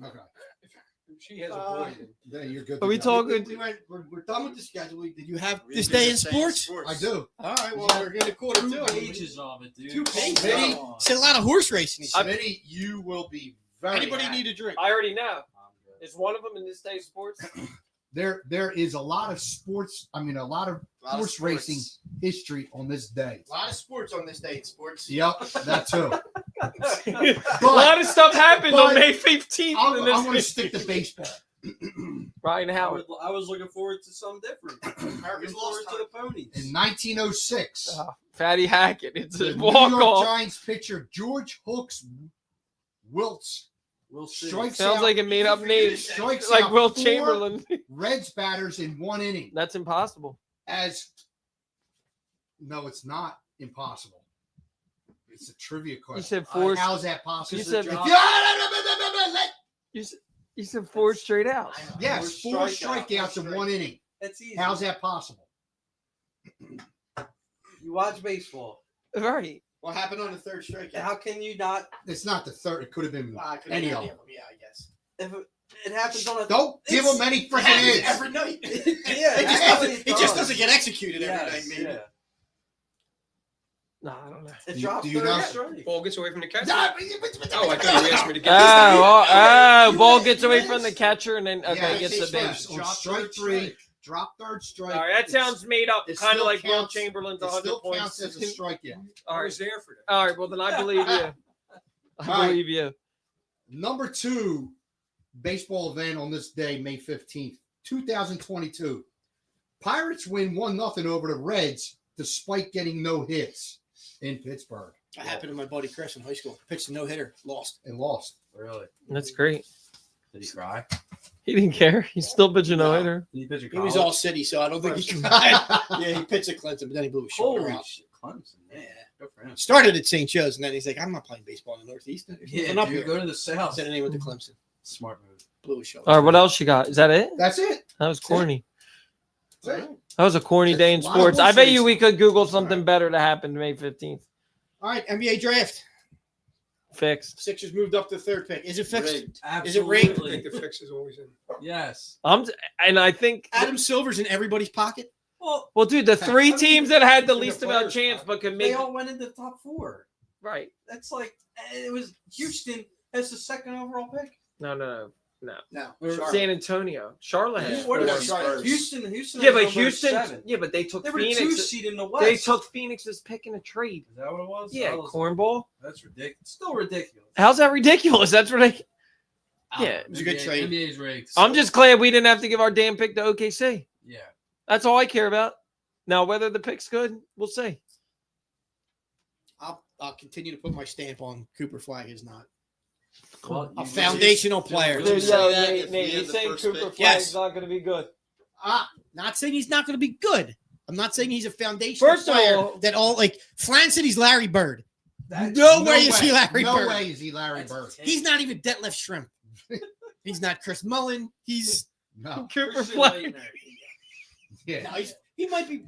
Okay. She has a boy. Then you're good. Are we to go. talking? We're done with the schedule. Did you have We this did day the in same sports? I do. All right, well, we're going to quarter 2 two. pages of it, dude. 2 pages. Smitty, Come on. Said a lot of horse racing. Smitty, you will be very. Anybody happy. need a drink? I already know. Is one of them in this day's sports? There is a lot of sports. I mean, a lot of horse racing history on this day. A lot of sports on this day in sports. Yep, that too. A lot of stuff happened on but May 15th. I'm going to stick to baseball. Ryan I Howard. was looking forward to something different. Looking forward to the ponies. In 1906, Fatty Hackett. It's the a New walk York off. Giants pitcher George Hooks Wiltz We'll see. strikes Sounds out, like a made up name. strikes Like out Will 4 Chamberlain. Reds batters in 1 inning. That's impossible. No, it's not impossible. It's a trivia You question. said four. How's that possible? You said you said 4 straight out. Yes, 4 strikeouts in 1 inning. That's easy. How's that possible? You watch baseball. Right. What happened on the third strikeout? How can you not? It's not the third. It could have been Ah, could any be of them. Yeah, I guess. If it happens on a. Don't give It's- them any It freaking happens hits. every night. Yeah, It just doesn't get executed every night, maybe. Yeah. No, I don't know. It Do- drops do you third know- strike. Ball gets away from the catcher. Yeah, Oh, I thought you asked me to get Ball gets away from the catcher and then Yeah, gets the it's base. on strike 3, drop third strike. All right, that sounds made up, it kind of still like Will counts- Chamberlain's It 100 still points. counts as a strikeout. I was there for that. All right, well then I believe you. I All right. believe you. Number 2 baseball event on this day, May 15th, 2022. Pirates win 1-0 over the Reds despite getting no hits in Pittsburgh That happened to my buddy Chris in high school. Pitched a no-hitter, lost. and lost. Really? That's great. Did he cry? He didn't care. He's still bitching no hitter. Did he pitch a He was college? all city, so I don't think he cried. Yeah, he pitched at Clemson, but then he blew his shoulder Holy out. shit, Clemson. Yeah. Good for him. Started at St. Joe's, and then he's like, I'm not playing baseball in the Northeast. Yeah, Nothing up dude, here. go to the South. So then he went to Clemson. Smart move. Blew his shoulder. All right, what else you got? Is that it? That's it. That was corny. That's it. That was a corny day in That's a lot of sports. I bet bullshit. you we could Google something better to happen May 15th. All right, NBA draft. Fixed. Sixers moved up to the third pick. Is it fixed? Rigged. Absolutely. Is it rigged? I think the fix is always in. Yes. And I think Adam Silver's in everybody's pocket. Well, well, dude, the 3 teams that had the In the least amount of players' chance but could they make all went into the top 4. right. That's like it was Houston as the second overall pick. No. No. Or Charlotte. San Antonio. Charlotte Yeah, has what four. about Charlotte? Houston? Yeah, was but over Houston. 7. Yeah, but they took They were the 2 Phoenix. seed in the West. They took Phoenix's pick in a trade. Is that what it was? Yeah, That was- cornball. That's ridiculous. Still ridiculous. How's that ridiculous? That's ridiculous. Yeah, It was a good trade. NBA's rigged. I'm just glad we didn't have to give our damn pick to OKC. Yeah. That's all I care about. Now, whether the pick's good, we'll see. I'll continue to put my stamp on Cooper Flag is not Well, a you- foundational player. Dude, Dude, yeah. yo, that Nate, if Nate, we you had the saying first Cooper pick? Flag's Yes. not going to be good? Not saying he's not going to be good. I'm not saying he's a foundational First of player all- that all like Flan said he's Larry Bird. That- No way is he Larry No Bird. way is he Larry That's Bird. He's not even Detlef Shrimp. He's not Chris Mullen. He's No. Cooper Flag. Yeah. no, he might be.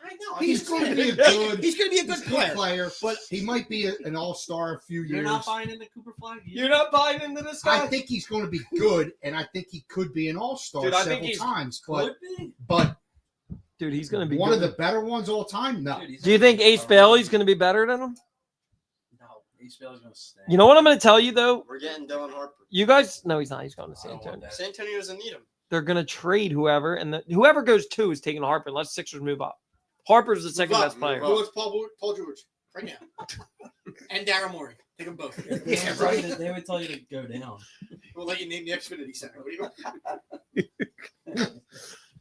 I know. He's going to be a good. He's going to be a good he's player. but he might be an all-star a few You're years. not buying into Cooper Flag? You're not buying into this guy? I think he's going to be good, and I think he could be an all-star Dude, I think several he's- times. Could be. But Dude, he's going to be one good. of the better ones all time. No, Dude, he's Do you think Ace Bailey's going to be better than him? No, Ace Bailey's going to stay. You know what I'm going to tell you, though? We're getting Dylan Harper. You guys, no, he's not. He's going to I San don't want Antonio. that. San Antonio doesn't need him. They're going to trade whoever, and whoever goes 2 is taking Harper unless Sixers move up. Harper's the second best player. move up. What's Paul George right now? And Daryl Morey. Take them both. Yeah, right. They would tell you to go down. We'll let you name the Xfinity Center. What do you want?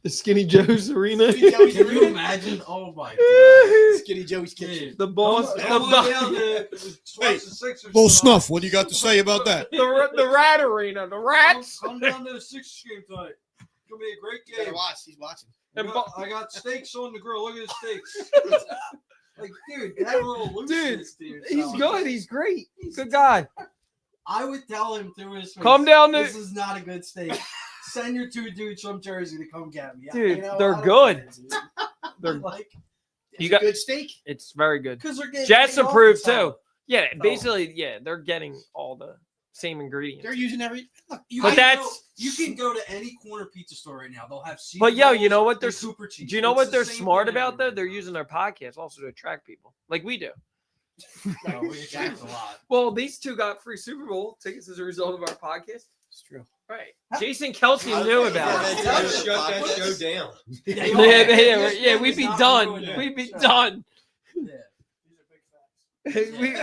The Skinny Joe's Arena. Skinny Joe's Can you Arena. imagine? Oh my god. Skinny Joey's kitchen. Dude, The boss. come on down there. Hey, Sixers Little tonight. Snuff, what do you got to say about that? The Rat Arena. The Rats. Come down to the Sixers game tonight. It's gonna be a great Gotta game. watch. He's watching. I got steaks on the grill. Look at the steaks. Like, dude, that little looseness, dude. He's So, good. He's great. Good guy. I would tell him through his face, Come down to. this is not a good steak. Send your 2 dudes from Jersey to come get me. Dude, I they're don't good. care, dude. They're. Like, You got. Good steak. It's very good. because they're getting Jets paid off approved the too. top. Yeah, basically, yeah, they're getting all the same They're ingredients. using every. Look, You But can that's- go, you can go to any corner pizza store right now. They'll have. But yo, you seed know rolls what they're and super cheese. Do you know It's what the they're same smart thing about though? everywhere. They're using their podcast also to attract people, like we do. No, we attract a lot. Well, these two got free Super Bowl tickets as a result of our podcast. It's true. Right. Jason Kelsey knew about it. Shut that show down. Yeah, we'd be Not done. doing that. We'd be Shut done. Yeah. we,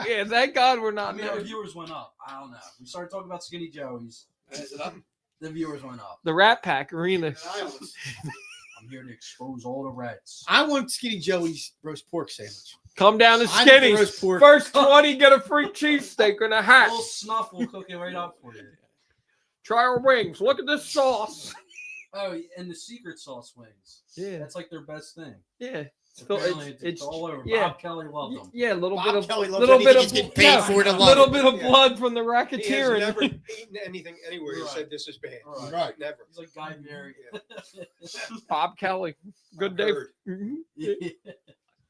yeah, thank God we're I not. mean, our viewers went up. I don't know. We started talking about Skinny Joey's. The viewers went up. The Rat Pack Arena. I'm here to expose all the Reds. I want Skinny Joey's roast pork sandwich. Come down to I need the Skinny. roast pork. First 20 get a free cheesesteak and a hat. Little Snuff will cook it right up for you. Try our wings. Look at this sauce. Oh, and the secret sauce wings. Yeah. That's like their best thing. Yeah. Apparently, It's all over. yeah. Bob Kelly loved them. Yeah, a little Bob bit of Kelly loves little anything bit he's of getting paid yeah, for to love little it. bit of Yeah. blood from the He has racketeer. never eaten anything anywhere and Right. said this is bad. Right. Right. Never. He's like Guy Fieri. Bob Kelly. Good day. Heard. Mhm.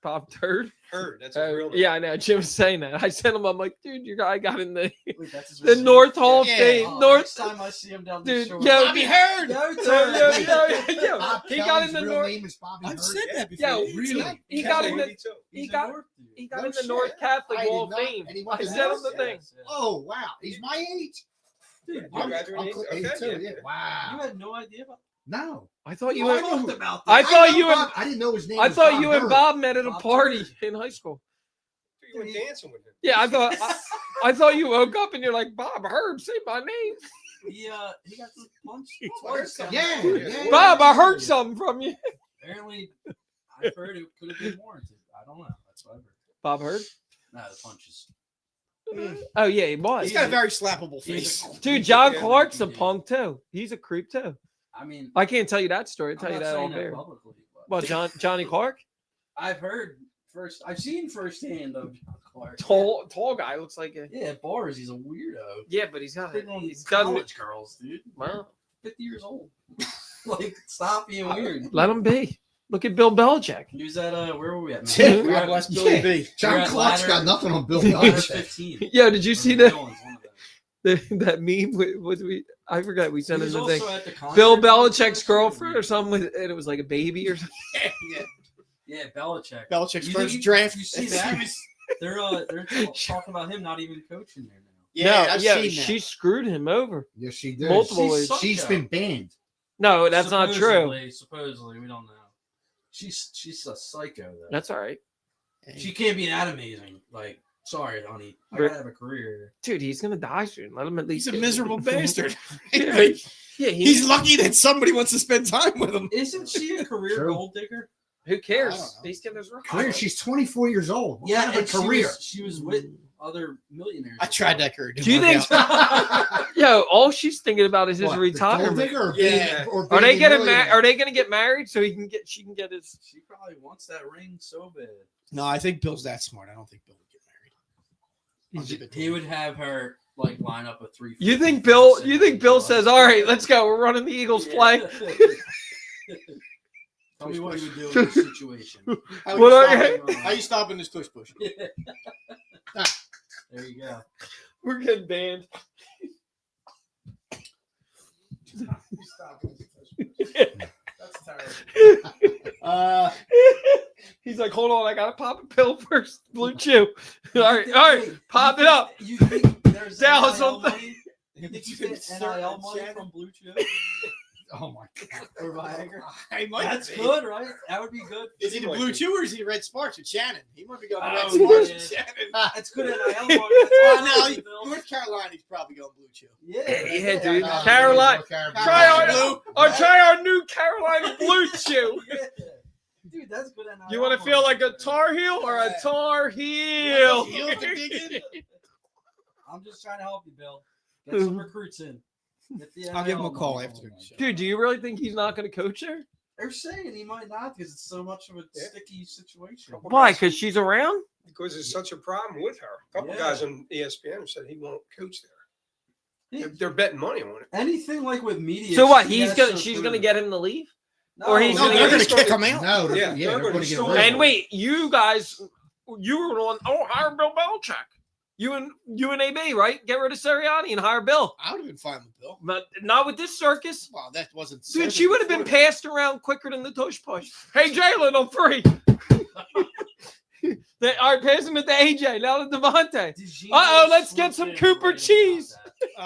Bob Turd. Heard. That's a real name. Yeah, I know. Jim was saying that. I sent him. I'm like, dude, your guy got in the Wait, that's his the real name? North Hall Yeah. State. Oh, North. Next time I see him down the Dude, shore. yo, Bobby Heard. Yo, Yo, Turd. yo, Bob he got Kelly's in the real North. name is Bobby I've Hurd. said that before. Yo, Really? he got in the 82. he He's a got North dude. he got No in the shit. North Catholic I did Wall of not- Fame. and he went I to sent him Mass? the thing. Yes, yes. Oh wow, he's my age. Dude, You I'm graduated cl- in 82? 82. Okay, Yeah. yeah. Wow. You had no idea about No. I thought you I and talked about I this. thought know you and Bob- I didn't know his name. I was thought Bob you and Hurd. Bob met at a Bob party Turd. in high school. You were dancing with him. Yeah, I thought you woke up and you're like, Bob Herb, say my name. He got punched heard twice. something. Yeah, Yeah. yeah. Bob, I heard something from you. Apparently, I've heard it could have been warranted. I don't know. That's what I've heard. Bob Herb? No, the punches. Oh yeah, he was. He's got a very slappable face. Dude, John Yeah. Clark's a punk too. He's a creep too. I mean, I can't tell you that story. I'll tell I'm you not that saying on that there. publicly. But Well, Johnny Clark, I've heard first. I've seen firsthand of John Clark. tall guy, looks like a Yeah, at bars he's a weirdo. yeah, but he's got Hitting on he's got college girls, dude. well, 50 years old. Like, stop being weird. let him be. Look at Bill Belichick. He was at where were we at? Yeah, We were God at bless Billy Yeah. B. We're John at Clark's ladder- got nothing on Bill ladder Belichick. 15. Yo, did you see Or that Dylan's one of them. that meme with we? I forgot we He sent him was the also thing. at the concert. Bill Belichick's girlfriend or something, and it was like a baby or something. Yeah, Belichick. Belichick's You first think- draft. You see that? They're talking about him not even coaching there now. Yeah, no, I've yeah, seen that. she screwed him over. Yes, she did. Multiple She's ways. such She's a- been banned. No, that's not true. Supposedly, we don't know. She's a psycho though. That's all right, She can't be that amazing. Like, sorry, honey, I Brit- gotta have a career. dude. He's gonna die soon. Let him at least. He's a get- miserable bastard. yeah, yeah, He's lucky that somebody wants to spend time with him. Isn't she a career True. gold digger? Who I cares? don't know. He's getting his rock. Career. She's 24 years old. What kind of and a career? She was with other millionaires. I tried that career. Do you think? Yo, all she's thinking about is his What, the retirement. gold digger or Yeah. being- or Are they being a getting millionaire? married? Are they gonna get married so he can get? She can get his. She probably wants that ring so bad. No, I think Bill's that smart. I don't think Bill would get married. I'll He- give it to He him. would have her like line up a 3. You think Bill? You think Bill says, "All right, let's go. We're running the Eagles play." Tell me what you would do in this situation. How What you are stopping- How you stopping this tush push? There you go. We're getting banned. That's terrible. He's like, hold on, I gotta pop a pill first. Blue Chew. All right, pop it up. You think there's Dallas NIL on the- money? You think you get NIL money from Blue Chew? Oh my god. Or Viagra. He might That's be. good, right? That would be good. Is he the Blue Chew or is he the Red Sparks with Shannon? He might be going to Red Oh, Sparks yeah. with Shannon. That's good NIL money. Well, That's no, good, Bill. North Carolina, he's probably going Blue Chew. Yeah, dude. No, Carolina. no, Carolina. Try our Blue. try our new Carolina Blue Chew. Yeah. Dude, that's good NIL You want to money. feel like a Tar Heel or a Tar Heel? Heel to dig in? I'm just trying to help you, Bill. Get some recruits in. Get the I'll give him a NIL call money after the going. show. Dude, do you really think he's not going to coach her? They're saying he might not because it's so much of a sticky situation. Why? Because she's around? Because it's such a problem with her. A couple Yeah. guys on ESPN said he won't coach there. Yeah. They're betting money on it. Anything like with media. So what? she He's has gonna to she's prove gonna it. get him to leave? No, or he's No, gonna they're get- going to kick him out. No, Yeah, yeah, they're going to get they're rid of And him. wait, you guys, you were on. Oh, hire Bill Belichick. You and AB, right? Get rid of Sirianni and hire Bill. I would have been fine with Bill. But not with this circus. Well, that wasn't. Dude, she would have been passed around quicker than the tush push. Hey, Jalen, I'm free. All right, passing it to AJ. Now to Devontae. Uh-oh, let's get some Cooper cheese.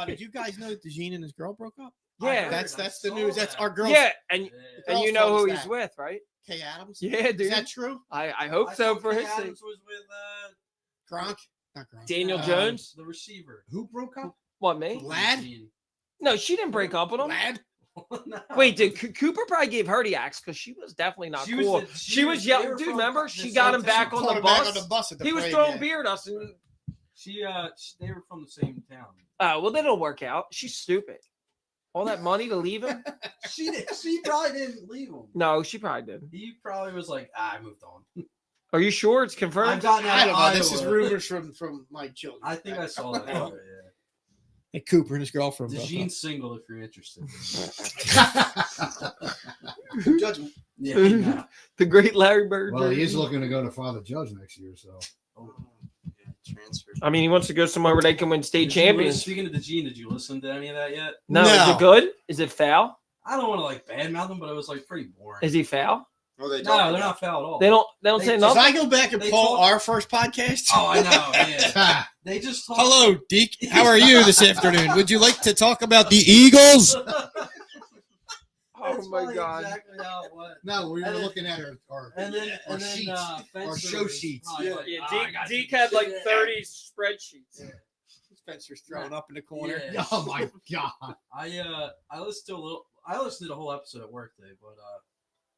Did you guys know that DeJean and his girl broke up? Yeah. That's the news. That's our girl. Yeah, and girls you know told who us he's that. with, right? Kay Adams. Yeah, dude. Is that true? I hope so for his sake. Adams was with Gronk? Not Gronk. Daniel Um, Jones. the receiver. Who broke up? What, me? Lad? No, she didn't break up with him. Lad? No. Wait, did Cooper probably gave her the axe because she was definitely not cool. She was they young, were dude. from Remember, the she same got him town. back on Caught the him back bus. on the bus at the He was parade, throwing yeah. beer at us, and They were from the same town. well, then it'll work out. She's stupid. All that money to leave him? She probably didn't leave him. No, she probably didn't. He probably was like, I moved on. Are you sure it's I've confirmed? gotten I out don't of know. This is Iowa. rumors from my children. I think I saw that. Yeah. And Cooper and his girlfriend. broke DeJean's single if you're interested. up. Good judgment. Yeah, no. The great Larry Bird. Well, he is baby. looking to go to Father Judge next year, so. Oh. Yeah, transfer. I mean, he wants to go somewhere where they can win state Did you champions. listen- Speaking of DeJean, did you listen to any of that yet? No, is No. it good? Is it foul? I don't want to like badmouth him, but it was like pretty boring. Is he foul? Oh, they No, they're not foul at all. They don't They say just- If nothing. I go back and They pull talk- our first podcast. Oh, I know. Yeah. Ah, They just talk. Hello, Deke. How are you this afternoon? Would you like to talk about the Eagles? Oh That's my probably God. Exactly how it went. no, we were And then- looking at our And then, Our and then sheets. Fencer show was sheets. probably like, Yeah, "Oh, I got Deke you." had like Yeah. 30 spreadsheets. Yeah. Spencer's thrown up in the corner. Yeah. Oh my god! I listened to a little. I listened to the whole episode at work today, but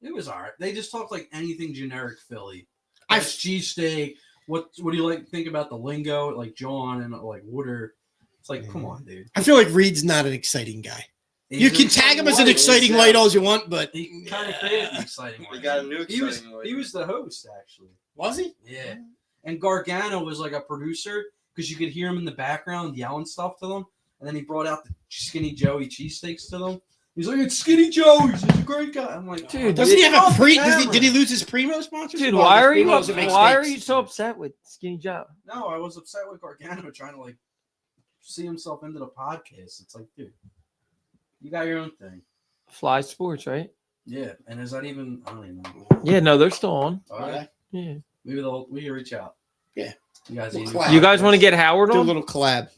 it was all right. They just talked like anything generic Philly. I- Cheesesteak. What do you like? Think about the lingo, like John and like Wooder. It's like, come on, dude. I feel like Reed's not an exciting guy. You can tag him as an exciting light all you want, but He kind of created an exciting. We one. got a new He was exciting he was the host actually. was he? Yeah, and Gargano was like a producer because you could hear him in the background yelling stuff to them, and then he brought out the Skinny Joey cheesesteaks to them. He's like, "It's Skinny Joey's. He's a great guy." I'm like, Dude, Doesn't he have a Off the pre? camera. Did he lose his Primo sponsorship? Dude, Well, why his are you Primo doesn't make why are steaks. you so upset with Skinny Joe? No, I was upset with Gargano trying to like see himself into the podcast. It's like, dude, you got your own thing. Fly Sports, right? Yeah, and is that even? I don't even know. Yeah, no, they're still on. All right, Yeah. maybe we can reach out. Yeah. You guys, We'll need collab. You guys want to get Howard Do a on? little collab.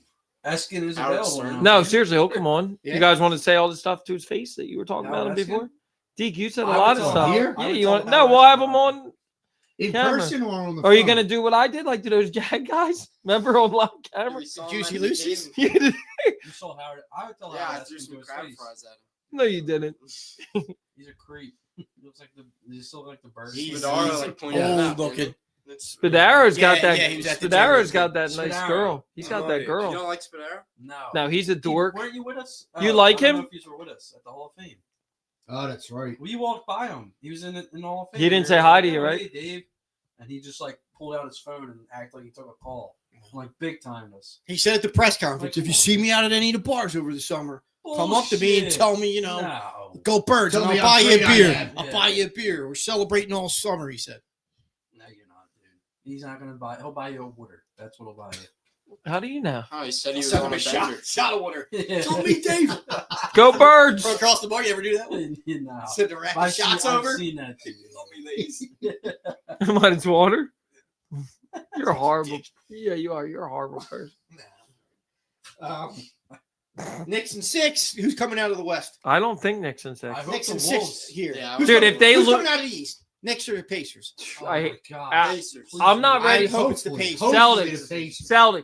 Eskin is Howard available. Stern. now. No, seriously, he'll come on. Yeah. You guys want to say all the stuff to his face that you were talking No, about him that's before? good. Deke, you said a I would lot of tell stuff. him here. I Yeah, would you tell want? him No, how we'll I have feel him about on. In Camera. person or on the Are you phone? gonna do what I did, like to those Jag guys? Remember on live camera? We saw him Juicy at the Lucy's? game. You did- You saw Howard. I would tell Yeah, I Howard threw Eskin to some his crab face. fries at him. no, you didn't. He's a creep. He looks like the. He still like the bird. He's Spadaro, like, pointed it old out, looking. didn't he? It's- Spadaro's got Yeah, that. yeah, he was at the Spadaro's gym. got that nice Spadaro. girl. He's got Oh, that yeah. You girl. don't like Spadaro? No. No, he's a dork. Weren't you with us? You like I don't him? know if you were with us at the Hall of Fame. Oh, that's right. We walked by him. He was in the Hall of Fame. He didn't We say were hi like, to you, "Oh, right?" Hey, Dave. And he just like pulled out his phone and acted like he took a call. Like big time us. He said at the press conference, if you see me out at any of the bars over the summer, come up to me and Bullshit. tell me, you know, No. go Birds, Tell and me I'll how buy you a great I beer. am. I'll Yeah. buy you a beer. We're celebrating all summer, he said. No, you're not, dude. He's not gonna buy. He'll buy you a water. That's what he'll buy How do you know? Oh, he said he was Sell on him a a shot, bender. shot of water. you. Tell me, Dave. Go Birds! From across the bar, you ever do that? No. Send a rack of I've shots seen, over. I've seen that too. Tell me these. But it's water. You're horrible. Yeah, you are. You're a horrible person. Um, Knicks in 6. Who's coming out of the West? I don't think Nixon said. I hope Knicks the in 6 Wolves. here. Yeah, Who's Dude, coming- if they who's look- coming out of the East? Knicks or the Pacers? Oh I- my God. Pacers. I'm not ready. I hope it's the Hopefully. Pacers. Hopefully Celtics. the Pacers. Celtics.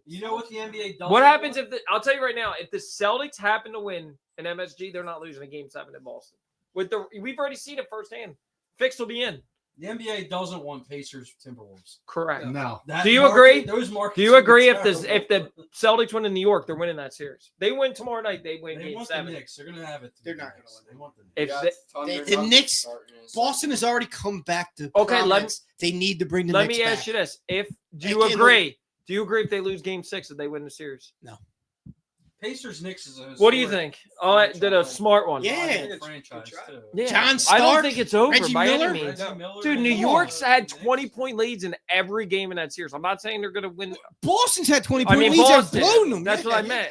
You know what the NBA does? What happens if I'll tell you right now, if the Celtics happen to win an MSG, they're not losing a game 7 in Boston. We've already seen it firsthand. Fix will be in. the NBA doesn't want Pacers Timberwolves? Correct. No. That Do you market- agree? Those markets Do you would be agree if terrible. the Celtics win in New York, they're winning that series? They win tomorrow night, they win They game want the 7. Knicks. They're gonna have it. They're not gonna Knicks. win. They want the Knicks. If You got they- Thunder, the Nuggets Knicks- starting in a Boston has already come back to Okay, prominence. They need to bring the let Knicks me back. ask you this: do They you can't agree? Do you agree if they lose game 6 that they win the series? Pacers Knicks is a. What do you historic think? Oh, I did a smart one. Yeah. franchise too. Yeah. John I don't Stark, think it's over Reggie by Miller? any means. Reggie Miller Dude, and New the York's Knicks. had 20-point leads in every game in that series. I'm not saying they're going to win. Boston's had 20 I point mean, leads. They've Boston. blown them. That's what I meant.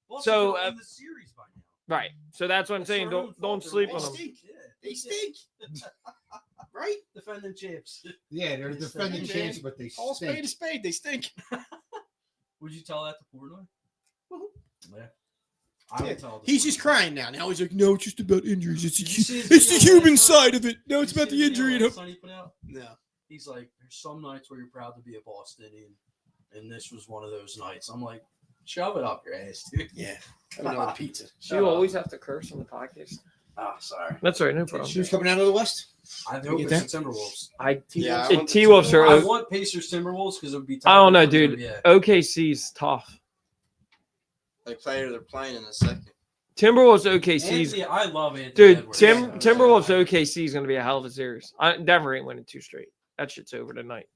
Boston So, could win the series by now. Right. So that's what I'm saying. That's their own Don't fault. sleep They're on them. stink. Yeah. They stink. Right? Defending champs. Yeah, they're It's defending the champs, NBA. but they All spade stink. to spade. They stink. Would you tell that to Portnoy? Yeah. I Yeah. would tell. He's just crying now. Now he's like, no, it's just about injuries. It's, Did you see his it's the video human last night? side of it. No, it's You about see the video injury. last night he put out? No. He's like, there's some nights where you're proud to be a Bostonian, and this was one of those nights. I'm like, shove it up your ass, dude. Yeah. Another pizza. You always have to curse on the podcast. Oh, sorry. That's all right. No problem. Who's coming out of the West? I You hope get it's the Timberwolves. Yeah, I want the T-Wolves are. I want Pacers Timberwolves because it would be. I don't know, terrible for dude. the NBA. OKC's tough. they're playing in a second. Timberwolves OKC's. Anthony, I love Anthony. Dude, Edwards. Timberwolves OKC is going to be a hell of a series. Denver ain't winning 2 straight. That shit's over tonight.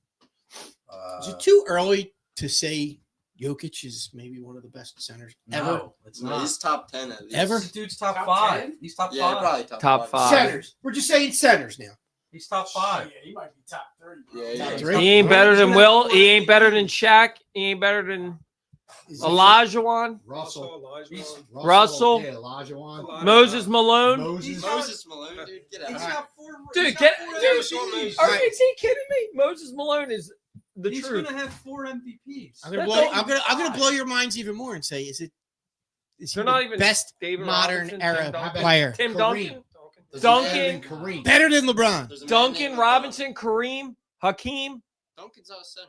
Is it too early to say Jokic is maybe one of the best centers ever? No, it's No, not. he's top 10 at least. Ever? This dude's top Top 5. 10? He's top Yeah, 5. probably Top 5. Centers. We're just saying centers now. He's top 5. Yeah, he might be top 30. bro. Yeah, Top yeah. three. He ain't better than Will. He ain't better than Shaq. He ain't better than Olajuwon. Russell. Russell. Yeah, Olajuwon. Moses Malone. Moses. Moses Malone, dude, get He's out. got 4. Dude, he's got get 4 dude, MVPs. is he kidding me? Moses Malone is the He's truth. gonna have 4 MVPs. I'm gonna That's blow. all- I'm gonna blow your minds even more and say, is he They're not the even best David modern Robinson, era Tim Duncan. player? Tim Kareem. Duncan, There's Duncan. a man named Kareem. Better than LeBron? There's a man Duncan named Robinson, Kareem, Hakeem. Duncan's out of center.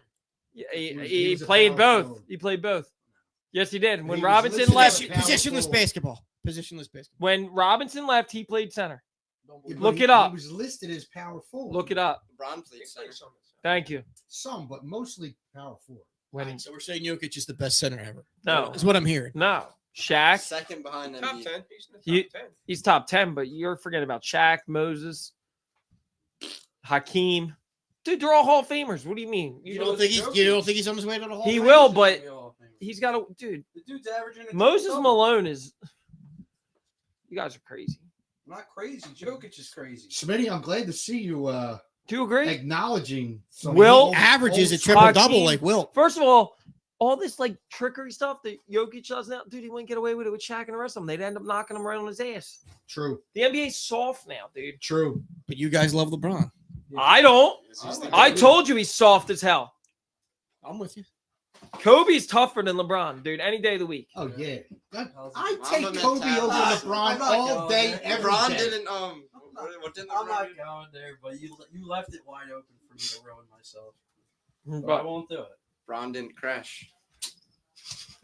Yeah, He he was a played power both. forward. He played both. Yes, he did. When He was Robinson listed left, as a power Positionless forward. basketball. Positionless basketball. when Robinson left, he played center. Yeah, but Look he- it up. He was listed as power forward. Look it up. LeBron played center. Thank you. Some, but mostly power forward. When he, So we're saying Jokic is the best center ever. no, That's what I'm hearing. no, Shaq. Second behind Top Embiid. 10. He's in the You- top 10. He's top 10, but you're forgetting about Shaq, Moses, Hakeem. Dude, they're all Hall of Famers. What do you mean? You don't think he's on his way to the Hall? He of will, Fame? but he's got a dude. The dude's averaging. a Moses triple-double. Malone is. You guys are crazy. Not crazy. Jokic is crazy. Smitty, I'm glad to see you Do you agree? acknowledging some Will old- averages a old- triple double Hakeem. like Wilt. First of all this like trickery stuff that Jokic does now, dude, he wouldn't get away with it with Shaq and the rest of them. They'd end up knocking him right on his ass. True, The NBA's soft now, dude. true. But you guys love LeBron. I don't. He's the I goat. told you he's soft as hell. I'm with you. Kobe's tougher than LeBron, dude, any day of the week. Oh yeah, I Mamba take Kobe mentality. over LeBron I'm not all going day, there. every LeBron day. didn't what didn't I'm LeBron not do? going there, but you left it wide open for me to ruin myself. But I But won't do it. LeBron didn't crash.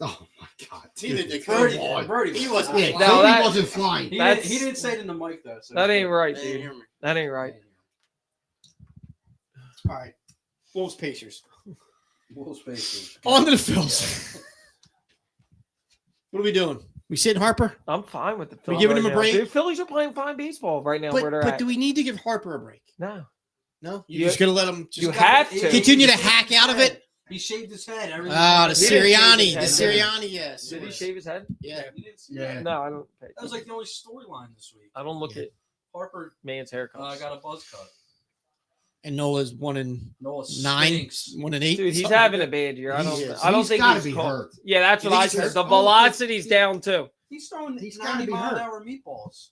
Oh my God, Neither dude. did Come Kobe. on. Brody, He wasn't. Yeah, No, Kobe that- wasn't flying. He That's- didn't say it in the mic though. So that ain't right, They didn't dude. hear me. That ain't right. All right. Wolves Pacers. Wolves Pacers. On to the Phils. What are we doing? We sitting Harper? I'm fine with the We Phillies giving right him a now. break? Dude, Phillies are playing fine baseball right now where they're But at. do we need to give Harper a break? No. No? You- You're just going to let him just You have to. continue to hack out of it? He shaved his head. Everything. Ah, the He didn't shave Sirianni. his The head, Sirianni, yes. Did he shave his head? Yeah. You didn't see Yeah. that? No, I don't. That was like the only storyline this week. I don't look Yeah. at Harper man's haircuts. got a buzz cut. And Nola's 1-9, Noah stinks. 1-8. Dude, he's something having a like bad year. I He is. don't. I don't He's think gotta he's be caught- hurt. Yeah, that's You what I think he's said. hurt? The Oh, velocity's down too. He's throwing He's gotta 90 be mile an hurt. hour meatballs.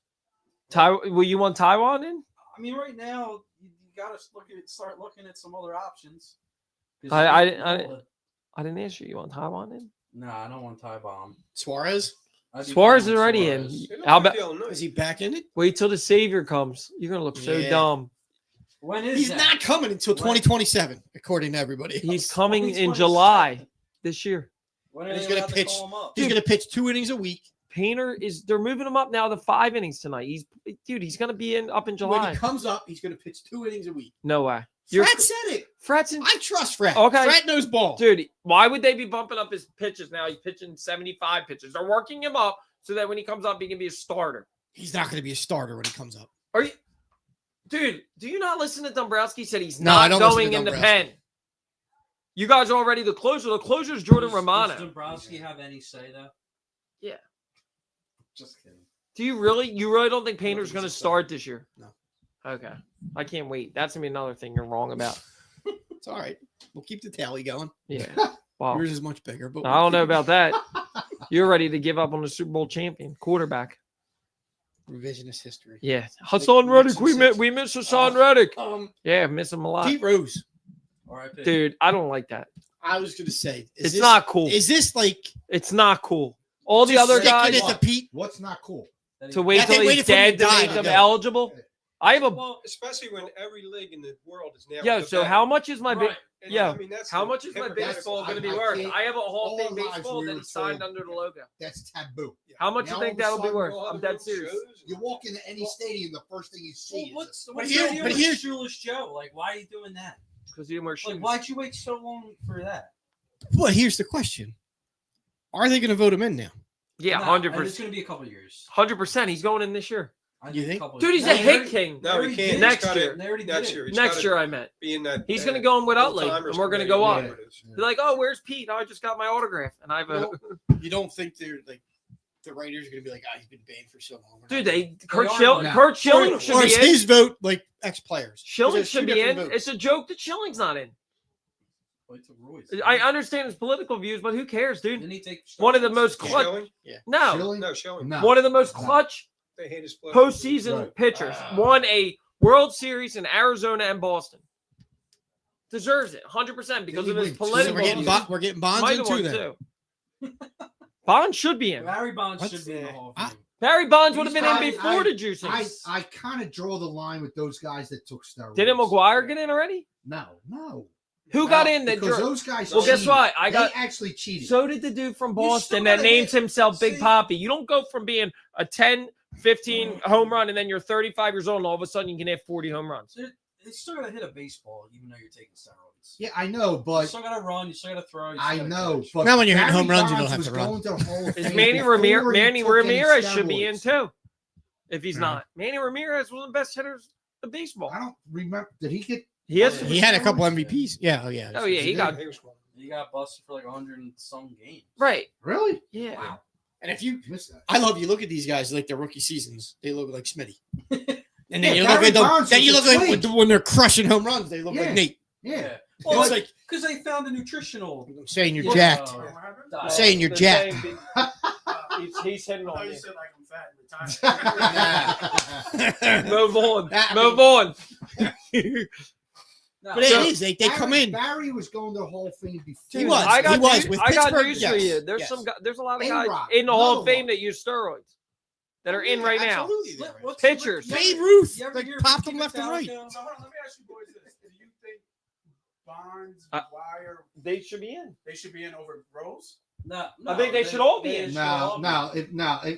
Will you want Taiwan in? I mean, right now you got to start looking at some other options. 'Cause I you know, didn't ask you. You want Taiwan in? No, I don't want Ty Bomb. Suarez? I'd be Suarez fine is with already Suarez. in. He looked How like about the other night. Is he back in it? wait till the savior comes? You're gonna look so Yeah. dumb. When is He's that? not coming until When? 2027, according to everybody. He's else. coming in 2027. July this year. When are He's they gonna allowed to pitch. call him up? He's going to pitch 2 innings a week. Painter they're moving him up now to 5 innings tonight. He's gonna be up in When July. he comes up, he's going to pitch 2 innings a week. No way. Fred said it. Fred's in, I trust Fred. Okay. Fred knows ball. dude. Why would they be bumping up his pitches now? He's pitching 75 pitches. They're working him up so that when he comes up, he can be a starter. He's not going to be a starter when he comes up. Are you, dude? Do you not listen to Dombrowski? Said he's No, I not don't listen to going in the Dombrowski. pen. You guys are already the closer. The closer's Jordan Does Romano. Dombrowski have any say though? Yeah. Just kidding. Do you really don't think Painter's he's going to a start this year? No. Okay. I can't wait. That's going to be another thing you're wrong about. It's all right. We'll keep the tally going. Yeah. Wow. Yours is much bigger, but I don't know about that. You're ready to give up on the Super Bowl champion quarterback. revisionist history. Yeah. Hassan Reddick. We miss Hassan Reddick. Yeah, miss him a lot. Pete Rose. R.I.P. Dude, I don't like that. I was gonna say, It's not cool. Is this like It's not cool. All the just other sticking guys it to Pete? What's not cool? to wait That they till he's waited for him dead to to die make to them go. eligible. I have a Well, especially when every league in the world is now. yo. the So vet. how much is my big? Right. And, yeah. I mean, that's How the much is my hypocritical. baseball going to be I worth? can't- I have a Hall all of Fame our lives baseball we that were he signed told- under the logo. That's taboo. How much Now you all think of a that'll be sudden worth? All I'm the dead road serious. shows. You walk into any stadium, the first thing you see Well, is what's here- the deal but with here- Shoeless Joe? Like, why are you doing that? Because you wear shoes. Like, why'd you wait so long for that? Well, here's the question: are they going to vote him in now? Yeah, No, 100%. It's going to be a couple years. 100%. He's going in this year. I You think? a couple Dude, he's years. a They hit already- king. they No, already he did can't. it. Next He's gotta- year. They already did Next it. year. He's Next gotta year, I meant. be in that. He's going to go in without late, old-timers and we're going to committee, go whatever up. it is. Be like, oh, where's Pete? I just got my autograph, and I have a You don't think they're like the writers are going to be like, "Ah, he's been banned for so long." dude. are like- Kurt Schilling should or be is in. his vote like ex players? Schilling should be in. It's a joke that Schilling's not in. Wait till Roy's. I understand his political views, but who cares, dude? Didn't he take One of the most He's clutch. showing? No, Shilling? No, showing. No. one of the most No. clutch They hate his political views. postseason Right. pitchers. Won a World Series in Arizona and Boston. Deserves it 100% because Did of he his win two? political we're getting views. we're getting Bonds Might in have too. won Then too. Bond should be in. Barry Bonds What? should be in the Hall of I- Fame. Barry Bonds would have been in I- before I- the juicing. I kind of draw the line with those guys that took steroids. Didn't McGuire get in already? No. Who got in that? Because drew- those guys. Well, guess cheated. what? I got. They actually cheated. So did the dude from You Boston still that gotta names hit- himself Big see- Poppy. You don't go from being a 10, 15 home run and then you're 35 years old and all of a sudden you can hit 40 home runs. You still got to hit a baseball even though you're taking steroids. Yeah, I know, You but still got to run. You still got to throw. You I still gotta know. catch. But Now when you're hitting Barry home runs, you don't Bonds have was to run. going to the Hall of Is Fame Manny before he Manny took any Ramirez should be in steroids. too. If he's not. Manny Ramirez was the best hitters of baseball. I don't remember. Did he get? He has he had a couple MVPs. Yeah, oh yeah. Oh yeah, he got He was one. You got busted for like 100 and some games. right. Really? Yeah. Wow. And if you, Missed that. I love you. Look at these guys like their rookie seasons. They look like Smitty. And then Yeah, you look Barry at them. Bonds Then was you a look like twig. when they're crushing home runs. They look Yeah. like Nate. Yeah. Well, It's like because they found a nutritional. I'm saying you're Yeah. jacked. Uh, I'm diet. saying you're The jacked. same- he's hitting on me. like I'm fat in retirement. Move on. I Move mean- on. No, But it So- is. They come in. Barry was going to the Hall of Fame before. He was. I got He was news, with I got Pittsburgh, news for yes, you. There's yes. some guys, there's a lot of A-Rod, guys in the Hall of another Fame one. that use steroids that are in right now. Absolutely, they Let- are. what's- Pitchers. you ever- Babe Ruth, you ever like, hear popped Ricky them left and right. Metallica? So hold on, let me ask you boys this: do you think Bonds, Uh, Wire, They should be in. they should be in over Rose? No, I think they should all be they in. should all No, be.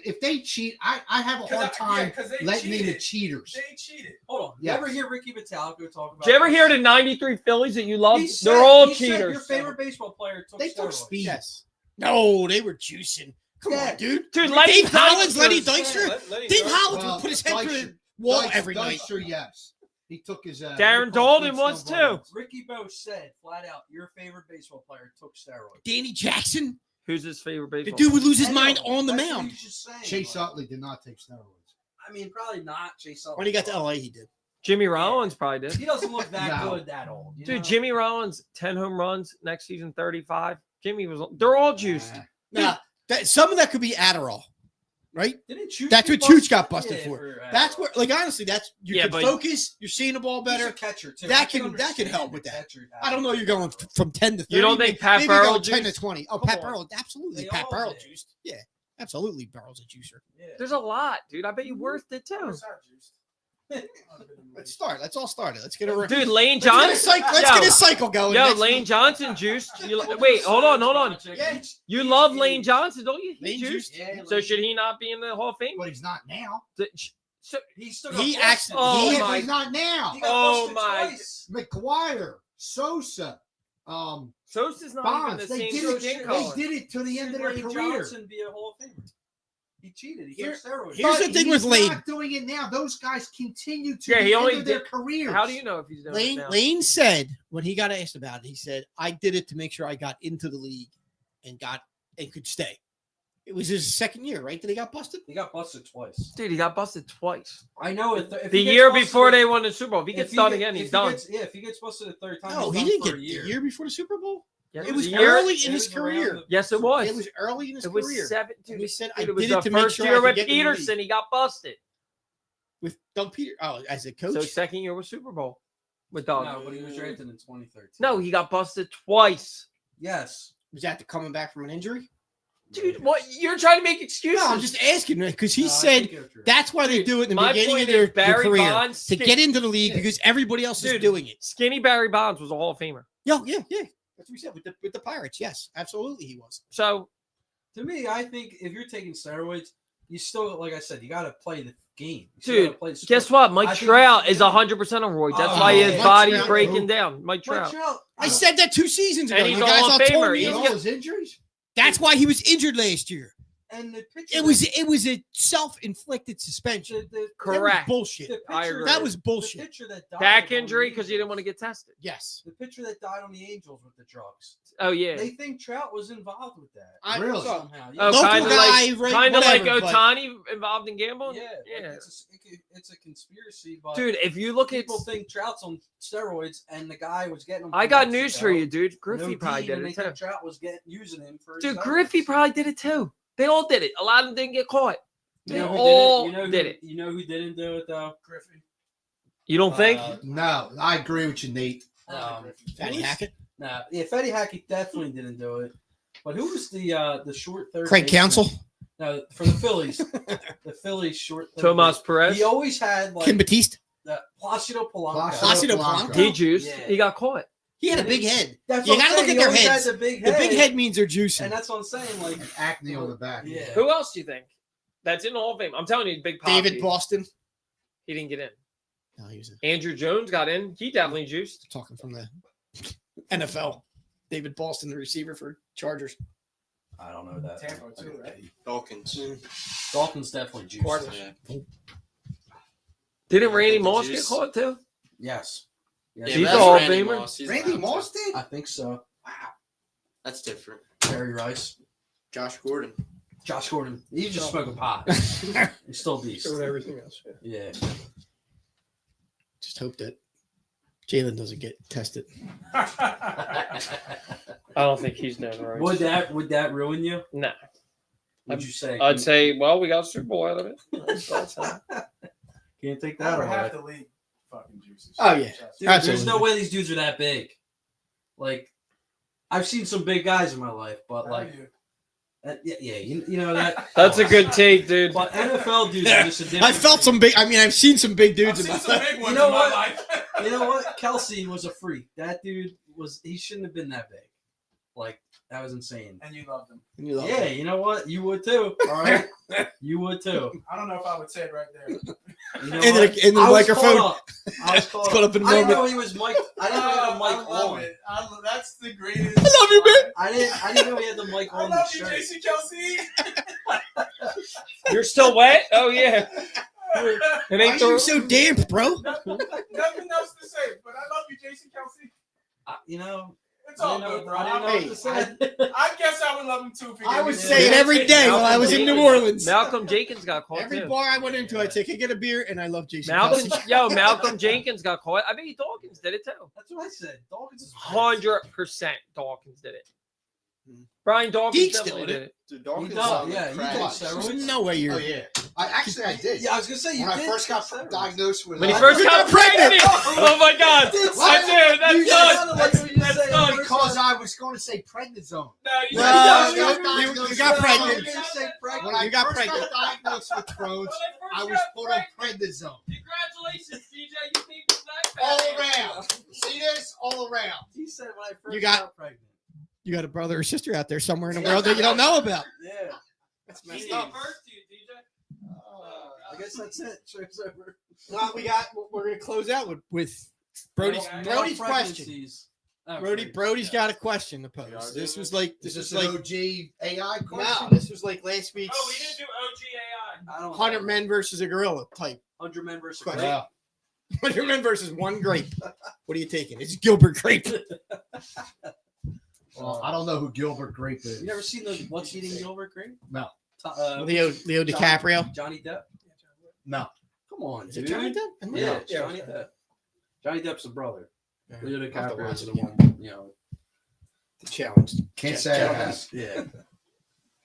if they cheat, I have a hard time they letting in the cheated. cheaters. They cheated. Hold on. Yes. You ever hear Ricky Metallica talk about? Did you ever this? hear the 93 Phillies that you love? He said- They're all he said cheaters. Your favorite baseball player took They took steroids. speed. Yes. No, they were juicing. Come Yeah. on, dude. Dude, Lenny Dave Hollins, Lenny Dykstra- Dykstra. Lenny Dave Dykstra- Hollins Well, would put his head through Dykstra- the wall Dykstra- every night. Dykstra, yes. He took his. Darren Dalton was too. Ricky Bo said flat out, your favorite baseball player took steroids. Danny Jackson. Who's his favorite The baseball? dude would lose his I mind know, on the that's what mound. he's just saying, Chase but- Utley did not take steroids. I mean, probably not Chase Utley. When he got to LA, he did. Jimmy Rollins probably did. He doesn't look that No. good that old. You Dude, know? Jimmy Rollins, 10 home runs next season, 35. Jimmy was. They're all juiced. Now, some of that could be Adderall. right? Didn't Chooch That's get what Chooch busted? got busted Yeah, for. That's where, like, honestly, that's you Yeah, can but- focus. You're seeing the ball He's better. a catcher too. That I can understand help the with that. catcher I don't know. You're having going that. from 10 to 30. You don't think Pat maybe you're Burrell going 10 to juiced? 20? Oh, Come Pat on. Burrell, absolutely. They Pat all Burrell did. juiced. Yeah, absolutely. Burrell's a juicer. Yeah. There's a lot, dude. I bet you worth it too. Let's start. Let's all start it. Let's get a Dude, Lane Let's get a Johnson. cycle. Let's Yo. get a cycle going. Yo, Next Lane week. Johnson juiced. Wait, hold on. Yeah, You love Lane Johnson, don't you? He Lane juiced. Yeah, So should he not be in the Hall of Fame? But he's not now. So He still He got actually- busted. Oh Yeah, but my- he's not now. He got Oh busted my- twice. McGuire, Sosa, Sosa's not Bonds. even the They same did skin it. color. They did it to the end of their Lane career. Johnson be a Hall of Famer. He cheated. He Here- took steroids. here's But the thing he's with Lane. not doing it now. Those guys continue to Yeah, he the only end of their did- careers. How do you know if he's doing it now? Lane said when he got asked about it, he said, "I did it to make sure I got into the league and could stay." It was his second year, right? That he got busted. He got busted twice. Dude, he got busted twice. I know it. If The he gets year busted- before they won the Super Bowl. If he if gets he done get- again, if he's he done. gets- if he gets busted a third time, No, he's he done didn't for get a the year. year before the Super Bowl. Yeah, It was the year- early in It his was around career. the- Yes, it was. It was early in his It was career. 7. And Dude, he said, "I it was did the it to make first sure year I could with get in the league." Peterson. He got busted. With Doug Peter, as a coach. So second year was Super Bowl with Doug. No, but he was drafted in 2013. No, he got busted twice. Yes. Was that coming back from an injury? Dude, what? You're trying to make excuses. No, I'm just asking because he No, I said think you're true. that's why they do it in the My beginning point of their is Barry career Bonds to get into the league because everybody else is Dude. doing it. Skinny Barry Bonds was a Hall of Famer. Yeah. That's what we said with the Pirates. Yes, absolutely, he was. So To me, I think if you're taking steroids, you still, like I said, you got to play the game. You still Dude, gotta play the guess sport. what? Mike I think- Trout is 100% on roids. That's Oh, why his Mike body's Trout. breaking down. Mike Mike Trout. Trout. I said that 2 seasons ago. And he's You a guys Hall all of told Famer. me He's And that. all his injuries? That's why he was injured last year. And the pitcher. It was a self-inflicted suspension. Correct. That was bullshit. The I pitcher, agree. That was the bullshit. pitcher that died Back on the injury because he didn't Angels. want to get tested. Yes. The pitcher that died on the Angels with the drugs. Oh, yeah. They think Trout was involved with that. Really? Somehow. Oh, Local kind of guy, like, right, kind of like whatever, but- Otani involved in gambling? Yeah, Yeah. it's a conspiracy, but Dude, if you look at. people think Trout's on steroids, and the guy was getting them. I from got Mexico. news for you, dude. No Griffey probably deed, did and they it too. think Trout was using him for. Dude, his Griffey steroids. probably did it too. They all did it. A lot of them didn't get caught. You They know who all did it? You know did who, it. You know who didn't do it though? Griffey. You don't think? No, I agree with you, Nate. Fatty Hackett. Nah, yeah, Fetty Hackett definitely didn't do it. But who was the short third? Craig baseman? Counsell. No, for the Phillies. The Phillies short. third Tomas base- Perez. He always had like Kim Batiste. the Placido Polanco. Placido Polanco. Polanco. He juiced. Yeah. He got caught. He had a big head. That's You what I'm gotta look saying. at their He always heads. had the big The head. big head means they're juicing. And that's what I'm saying. Like Acne on the back. Yeah. Who else do you think? That's in the Hall of Fame. I'm telling you, Big Poppy. David Boston. He didn't get in. No, he was Andrew Jones got in. He definitely juiced. talking from the NFL. David Boston, the receiver for Chargers. I don't know that. Tampa too, right? Dawkins. Dolphins definitely juiced. Yeah. Didn't Randy the Moss get juice. caught too? Yes. Yeah, He's but a that's Hall of Randy Famer. Moss. He's Randy allowed Moss to. did? I think so. That's different. Terry Rice. Josh Gordon. Josh Gordon. He's just smoking pot. He's still a beast. So with everything else. Yeah. Just hope that Jalen doesn't get tested. I don't think he's doing right. Would that ruin you? Nah. Would you say? I'd say, well, we got a Super Bowl out of it. That's all. Can't take that Over away. half the league fucking juices. Oh, yeah. Dude, Absolutely. there's no way these dudes are that big. Like, I've seen some big guys in my life, but like, you know that. That's a good take, dude. But NFL dudes are just a different. I felt some big. I mean, I've seen some big dudes I've in my seen some life. big ones You know in my what? life. You know what? Kelsey was a freak. That dude he shouldn't have been that big. Like, that was insane. And you loved them. And you love Yeah, it. you know what? You would too. All right, you would too. I don't know if I would say it right there. You know In what? the I was microphone. caught up. I was caught, It's caught up in a I didn't moment. know he was Mike. I didn't know he had the mic I love on. it. That's the greatest. I love you, man. I didn't know he had the mic I on the love you, shirt. JC Kelsey. You're still wet? Oh, yeah. It Why ain't are you the, so damp, bro? Nothing else to say, but I love you, JC Kelsey. You know, It's all I didn't know, good, bro. I didn't know I, what to say. I guess I would love him too. If he I gave would me say it the- every day while I was in New Orleans. Malcolm Jenkins got caught, Every too. bar I went into, I'd say, "Can I get a beer?" And I love Jason. Malcolm, Kelsey. Malcolm Jenkins got caught. I bet you Dawkins did it, too. That's what I said. Dawkins is 100% Dawkins did it. Brian Dawkins Deke's definitely still in did it. it. Dude, He Dawkins does, on the yeah, he crack. does. There's no way you're. Oh yeah, I did. Yeah, I was gonna say you When I did first got take steroids. diagnosed with When he lung first cancer, got pregnant. Oh my God. Did I do. That's You done. sounded like you were just That's saying done. because I was going to say prednisone. No, you No, When you- I you- got you diagnosed got with pregnant. Crohn's- You're gonna say pregnant. When I You got first pregnant. got diagnosed with Crohn's, I was put on prednisone. Congratulations, DJ. You beat the snack All bag. around. See this? All around. He said when I first You got- got pregnant. You got a brother or sister out there somewhere in the world that you don't know about. Yeah. That's He messed gave up. birth to you, DJ. I guess that's it. Show's over. Well, we're gonna close out with Brody's Okay. question. Pregnancies. Oh, great. Brody's Yeah. got a question to pose. Yeah, This was Is this an like OG AI question? no, this was like last week's Oh, we didn't do OGAI. I don't 100 men versus a gorilla type. 100 men versus Question. grape. Yeah. 100 men versus one grape. What are you taking? It's Gilbert Grape. Well, I don't know who Gilbert Grape is. You never seen the What's Eating Gilbert Grape? No. Leo DiCaprio. Johnny Depp. No. Come on, Is it dude. Johnny Depp? Yeah, Yeah. it's Johnny Depp. Johnny Depp's the brother. Leo I'll have to DiCaprio watch is it the again. one. You know. The challenge. Can't say I have. Yeah.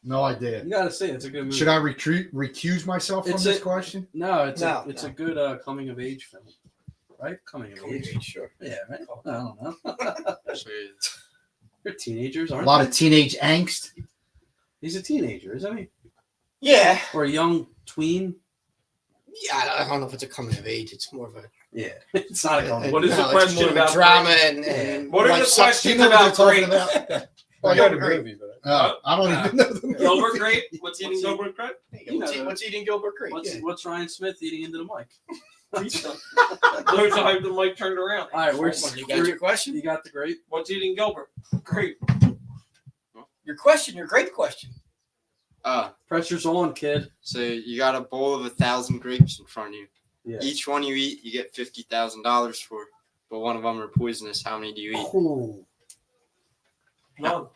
No idea. You gotta say it's a good movie. Should I recuse myself from It's this a- question? No, it's No, a no. good coming of age film, right? Coming of age. Sure. Yeah, right. I don't know. They're teenagers, A aren't lot they? of teenage angst. He's a teenager, isn't he? Yeah. Or a young tween? Yeah, I don't know if it's a coming of age. It's more of a. Yeah, it's not a coming. What is the it's question more of a about drama and What are life the sucks. questions You know what about they're grape? talking about? Well, I know the Gilbert movie, but I don't even know the movie. Gilbert Grape? What's eating Gilbert Grape? You know What's eating Gilbert Grape? What's Ryan Smith eating into the mic? There's a hype the mic turned around. All right, where's You got your question? You got the grape? What's eating Gilbert? Grape. Your question, your great question. Pressure's on, kid. So you got a bowl of 1,000 grapes in front of you. Yeah. Each one you eat, you get $50,000 for. But one of them are poisonous. How many do you eat? Ooh. None.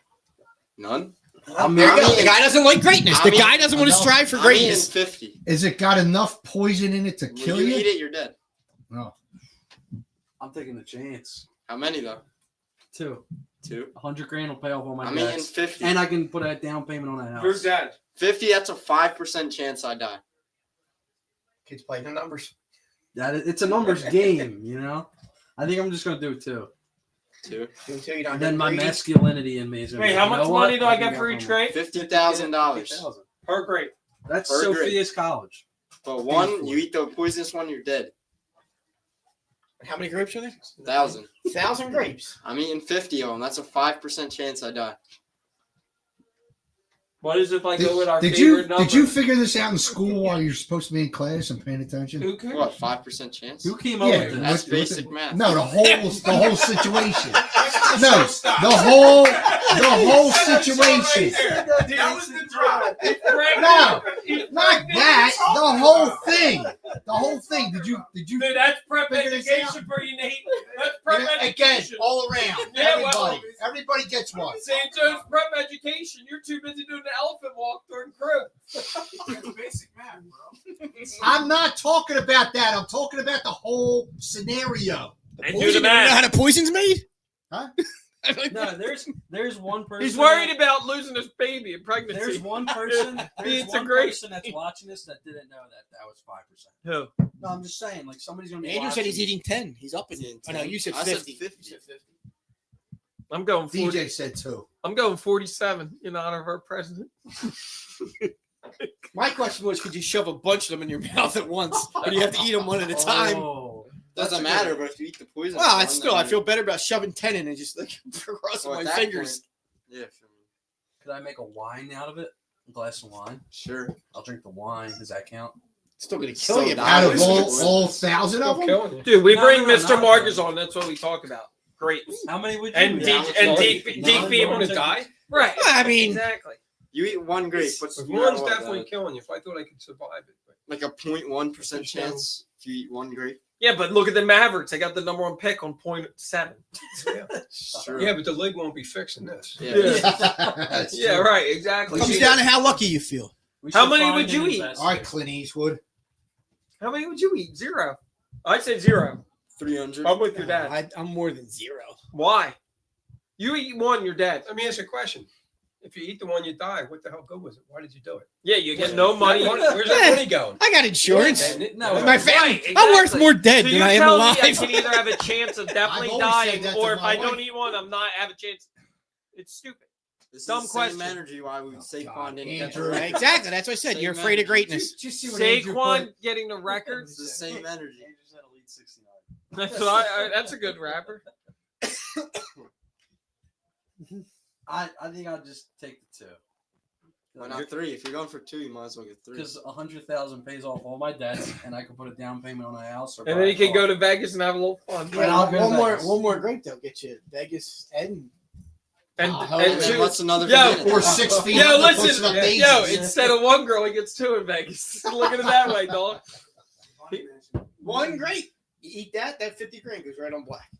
None. The guy doesn't like greatness. The I mean, guy doesn't want to no, strive for I'm eating greatness. 50. Is it got enough poison in it to When kill you you? eat it, you're dead. No. I'm taking the chance. How many though? 2. 2. 100 grand will pay off all my I'm eating debts. 50. And I can put a down payment on that house. Who's that? 50. That's a 5% chance I die. Kids playing the numbers. It's a numbers game, you know? I think I'm just going to do it 2. 2. Until you don't And then get my greedy. masculinity in me is going Wait, how much money do I get for each grape? $50,000. Per grape. That's Per grape. Sophia's college. But one, you eat the poisonous one, you're dead. How many grapes are there? 1,000. 1,000 grapes. I'm eating 50 of them. That's a 5% chance I die. What is it if I go with our Did favorite number? you figure this out in school while you're supposed to be in class and paying attention? Who cares? What, 5% chance? Who came up Yeah, with this? That's what- basic math. No, the whole situation. No, the whole situation. That was the drop. No, not that. The whole thing. The whole thing. Did you? Dude, that's prep Figure this education for you, Nate. That's prep Again, education. all around. Yeah, well- Everybody gets one. St. Joe's prep education. You're too busy doing the elephant walk during crib. Basic math, bro. I'm not talking about that. I'm talking about the whole scenario. And Poison, do the you know math. how the poison's made? Huh? No, there's one person. He's worried about losing his baby in pregnancy. There's one person. There's It's a one great- person that's watching this that didn't know that was 5%. Who? No, I'm just saying, like somebody's gonna be. Andrew said watching. he's eating 10. He's up in He's it. Oh, no, you said I said 50. 50. You said 50. I'm going 40. DJ said 2. I'm going 47 in honor of our president. My question was, could you shove a bunch of them in your mouth at once? Or do you have to eat them one at a time? Oh, Doesn't matter, but if you eat the poison. Well, it's still, I feel better about shoving 10 in and just like crossing Well, my at that fingers. Yeah, could I make a wine out of it? A glass of wine. sure. I'll drink the wine. Does that count? Still going to Still kill you. die. Out of Poison. all 1,000 of them? killing you. Dude, we No, bring no, Mr. not Marcus really. on. That's what we talk about. Grapes. How many would you? And eat? deep, and deep, No, deep no, people no, to no. die. Right. I mean, exactly. You eat one grape, but One's definitely killing you. If I thought I could survive it, but like a 0.1% chance if you eat one grape. Yeah, but look at the Mavericks. They got the number 1 pick on 0.7. Sure. yeah, but the league won't be fixing this. Yeah. That's Yeah, true. right. Exactly. comes See, down to how lucky you feel. We How should many find would you an eat? investor. All right, Clint Eastwood. How many would you eat? 0. I'd say 0. 300. I'm with your dad. I'm more than 0. Why? You eat 1, you're dead. Let me ask you a question. If you eat the one, you die. What the hell good was it? Why did you do it? Yeah, you get no money. Where's that money going? I got insurance. No, My family. Right, I'm worth exactly. more dead So than you're I am telling alive. me I can either have a chance of definitely I've always said dying, that to or if my I don't wife. eat one, I'm not have a chance. It's stupid. This Dumb is the same question. energy why we Saquon didn't get the Andrew. record. Exactly. That's what I said. Same You're afraid of energy. greatness. Just see what Andrew Saquon put. getting the records. It's the same energy. Andrew's had Elite 69. That's what that's a good rapper. I think I'll just take the 2. Why not 3? If you're going for 2, you might as well get 3. Because 100,000 pays off all my debts, and I can put a down payment on a house. Or And buy then a you can car. go to Vegas and have a little fun. Yeah, I'll go to Vegas. one more grape though. Get you Vegas and And, Oh, and And then two, what's another Yo, banana? Or 6 feet. yo, under, pushing listen, up daisies. yo, instead of one girl, he gets 2 in Vegas. Look at it that way, dog. one grape. You eat that 50 grand goes right on black.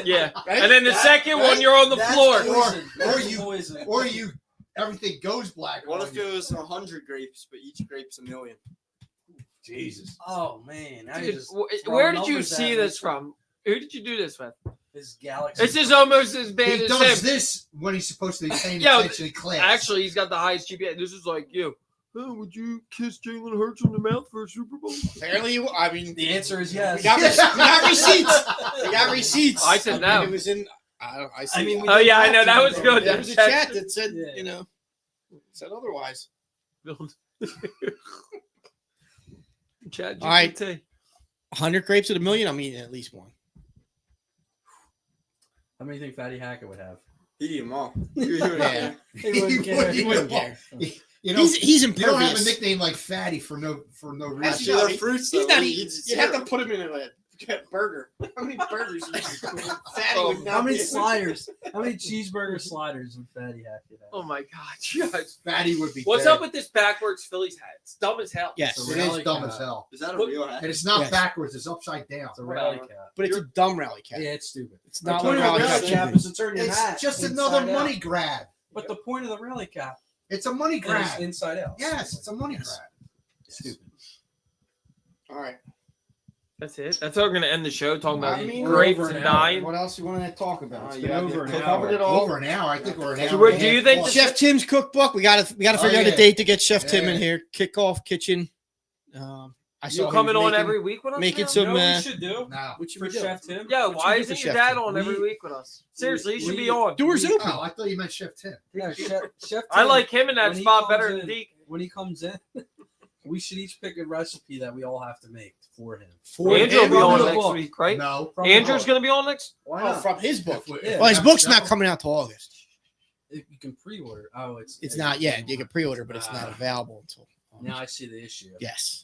Yeah. Right? And then the second one, you're on the That's floor. poison. Or That's you- poison. Or you, everything goes black. What on if you. it was 100 grapes, but each grape's $1 million? Jesus. Oh man, now Dude, you're just where throwing did you numbers see at this me. from? Who did you do this with? This galaxy. This is almost as bad He as does him. this when he's supposed to be paying Yo, attention in class. Actually, he's got the highest GPA. This is like you. Oh, would you kiss Jalen Hurts on the mouth for a Super Bowl? Apparently, I mean, The answer is we yes. got, we got receipts. We got receipts. I said no. It was in. I see. I mean, we Oh did yeah, I have know to that do was good. there was a That chat that said, Yeah. you know, said otherwise. Chat All right. GPT. 100 grapes at $1 million. I'm eating at least one. How many do you think Fatty Hackett would have? He'd eat them all. Yeah. He wouldn't care. He wouldn't care. You know, He's you don't have a impervious. nickname like Fatty for no reason. Actually, Actually, no, they're fruits. He's though. not He eating. eats You have to zero. put him in a burger. How many burgers? Fatty would not How many be- sliders? How many cheeseburger sliders would Fatty Hackett have? Oh my god, guys. Fatty would be. What's dead. up with this backwards Phillies hat? It's dumb as hell. Yes, It's a It is rally dumb cat. as hell, Is that a What- real hat? and it's not Yes. backwards. It's upside down. It's a rally cat. but it's a dumb rally cat. Yeah, it's stupid. It's The not point like of rally the cat rally should cap be. is to turn your hat It's just inside another out. money grab. But the point of the rally cap It's a money is grab. inside out. Yes, it's a money Yes. grab. Stupid. All right. That's it. That's how we're gonna end the show talking about I mean, grapes we're and over an hour. dying. What else you want to talk about? Oh, It's you been have over your an cook- hour. covered it all. Over an hour. I think we're an hour. So what- and do a you half think plus. Chef Tim's cookbook. We got to figure out yeah. a date to get Chef Tim Yeah. in here. Kickoff kitchen. I saw You him coming on making- every week with us? making now? some- You know what uh, we should do No. What should for we do? Chef Tim? Yo, What why you do for isn't your Chef dad Tim? on every We- week with us? Seriously, he should we- be on. Doors open. Oh, I thought you meant Chef Tim. No, Chef Tim, I like him in that when he spot comes better in- than Deke. When he comes in, we should each pick a recipe that we all have to make for him. Andrew will be From on the next book. week, right? No. From the Andrew's book. gonna be on next. Why Oh, not? from his book. Yeah. Well, his book's not coming out till August. You can pre-order. Oh, It's not yet. You can pre-order, but it's not Ah. available until. Now I see the issue. Yes.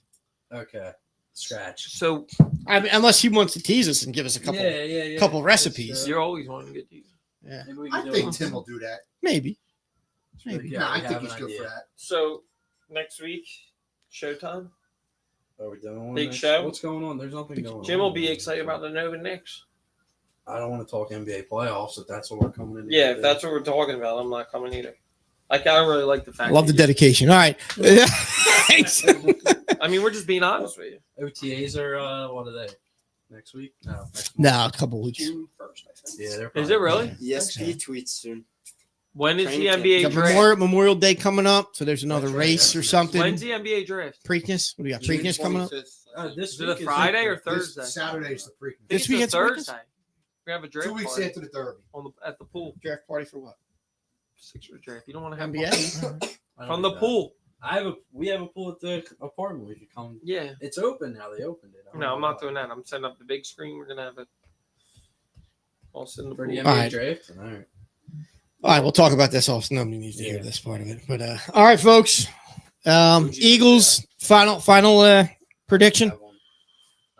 Okay. Scratch. So I mean, unless he wants to tease us and give us a couple. yeah. couple Let's, recipes. you're always wanting to get these. Yeah. maybe we I can do think it. Tim will do that. Maybe. Maybe. No, I think he's good for that. So next week, showtime. Are we doing one Big next? show? What's going on? There's nothing going on. Jim will be excited about the Nova Knicks. I don't want to talk NBA playoffs if that's what we're coming in. Yeah, if that's what we're talking about, I'm not coming either. Like I really like the fact. Love the that dedication. All right. Thanks. I mean, we're just being honest with you. OTAs are what are they? Next week? No. Next month. No, a couple weeks. June 1st, I think. Yeah, they're. Is it really? ESP tweets soon. When is the Training camp. NBA Got draft? Memorial Day coming up, so there's another That's right, race that's or next. something. When's the NBA draft? Preakness. What do we got? June Preakness coming up. 25th. This Is it week a Friday or This Thursday? Saturday's the Preakness. I think This it's week a it's Preakness? Thursday. We have a draft 2 weeks party after the Derby. on the, at the pool. Draft party for what? Sixers draft. You don't want to have NBA. I don't from the do that. pool. We have a pool at the apartment. We could come. Yeah. It's open now. They opened it. I don't No, know I'm not why. doing that. I'm setting up the big screen. We're gonna have it all sit in the For pool. the NBA All right. draft. All right. All right, we'll talk about this off. Nobody needs to hear this part of it. But all right, folks. Eagles final prediction.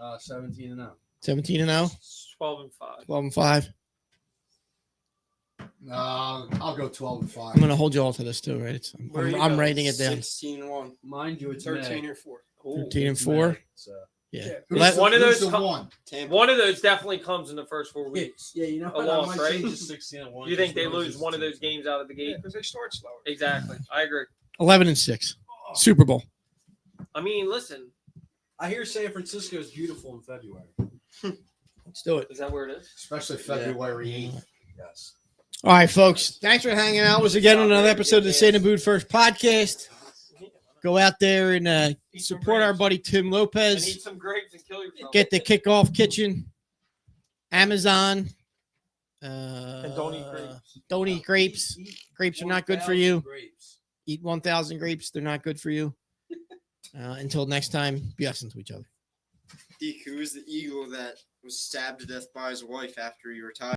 17-0. 17-0, 12-5. 12-5. I'll go 12-5. I'm gonna hold you all to this too, right? Where are you I'm going? writing it down. 16-1. Mind you, it's 13 May. or 4. Ooh. 13 and It's 4. May, so. Yeah. Who's Let- the- one of who's those the co- one? Tampa. One of those definitely comes in the first 4 weeks. Yeah, you know A what? loss, I might right? change to 16-1. You think they just lose Roses one of those team. games out of the Yeah, gate? because they start slower. Exactly. I agree. 11-6. Super Bowl. I mean, listen, I hear San Francisco is beautiful in February. Let's do it. is that where it is? Especially February 8th. Yes. All right, folks. Thanks for hanging out with us again on another episode of the St. Boot First podcast. Go out there and support our buddy Tim And Lopez. eat some grapes and kill yourself. Get the Kickoff Kitchen, Amazon. And don't eat grapes. Don't eat grapes. Grapes are not good for 1,000 you. grapes. Eat 1,000 grapes. They're not good for you. Until next time, be awesome to each other. Deke, who is the eagle that was stabbed to death by his wife after he retired?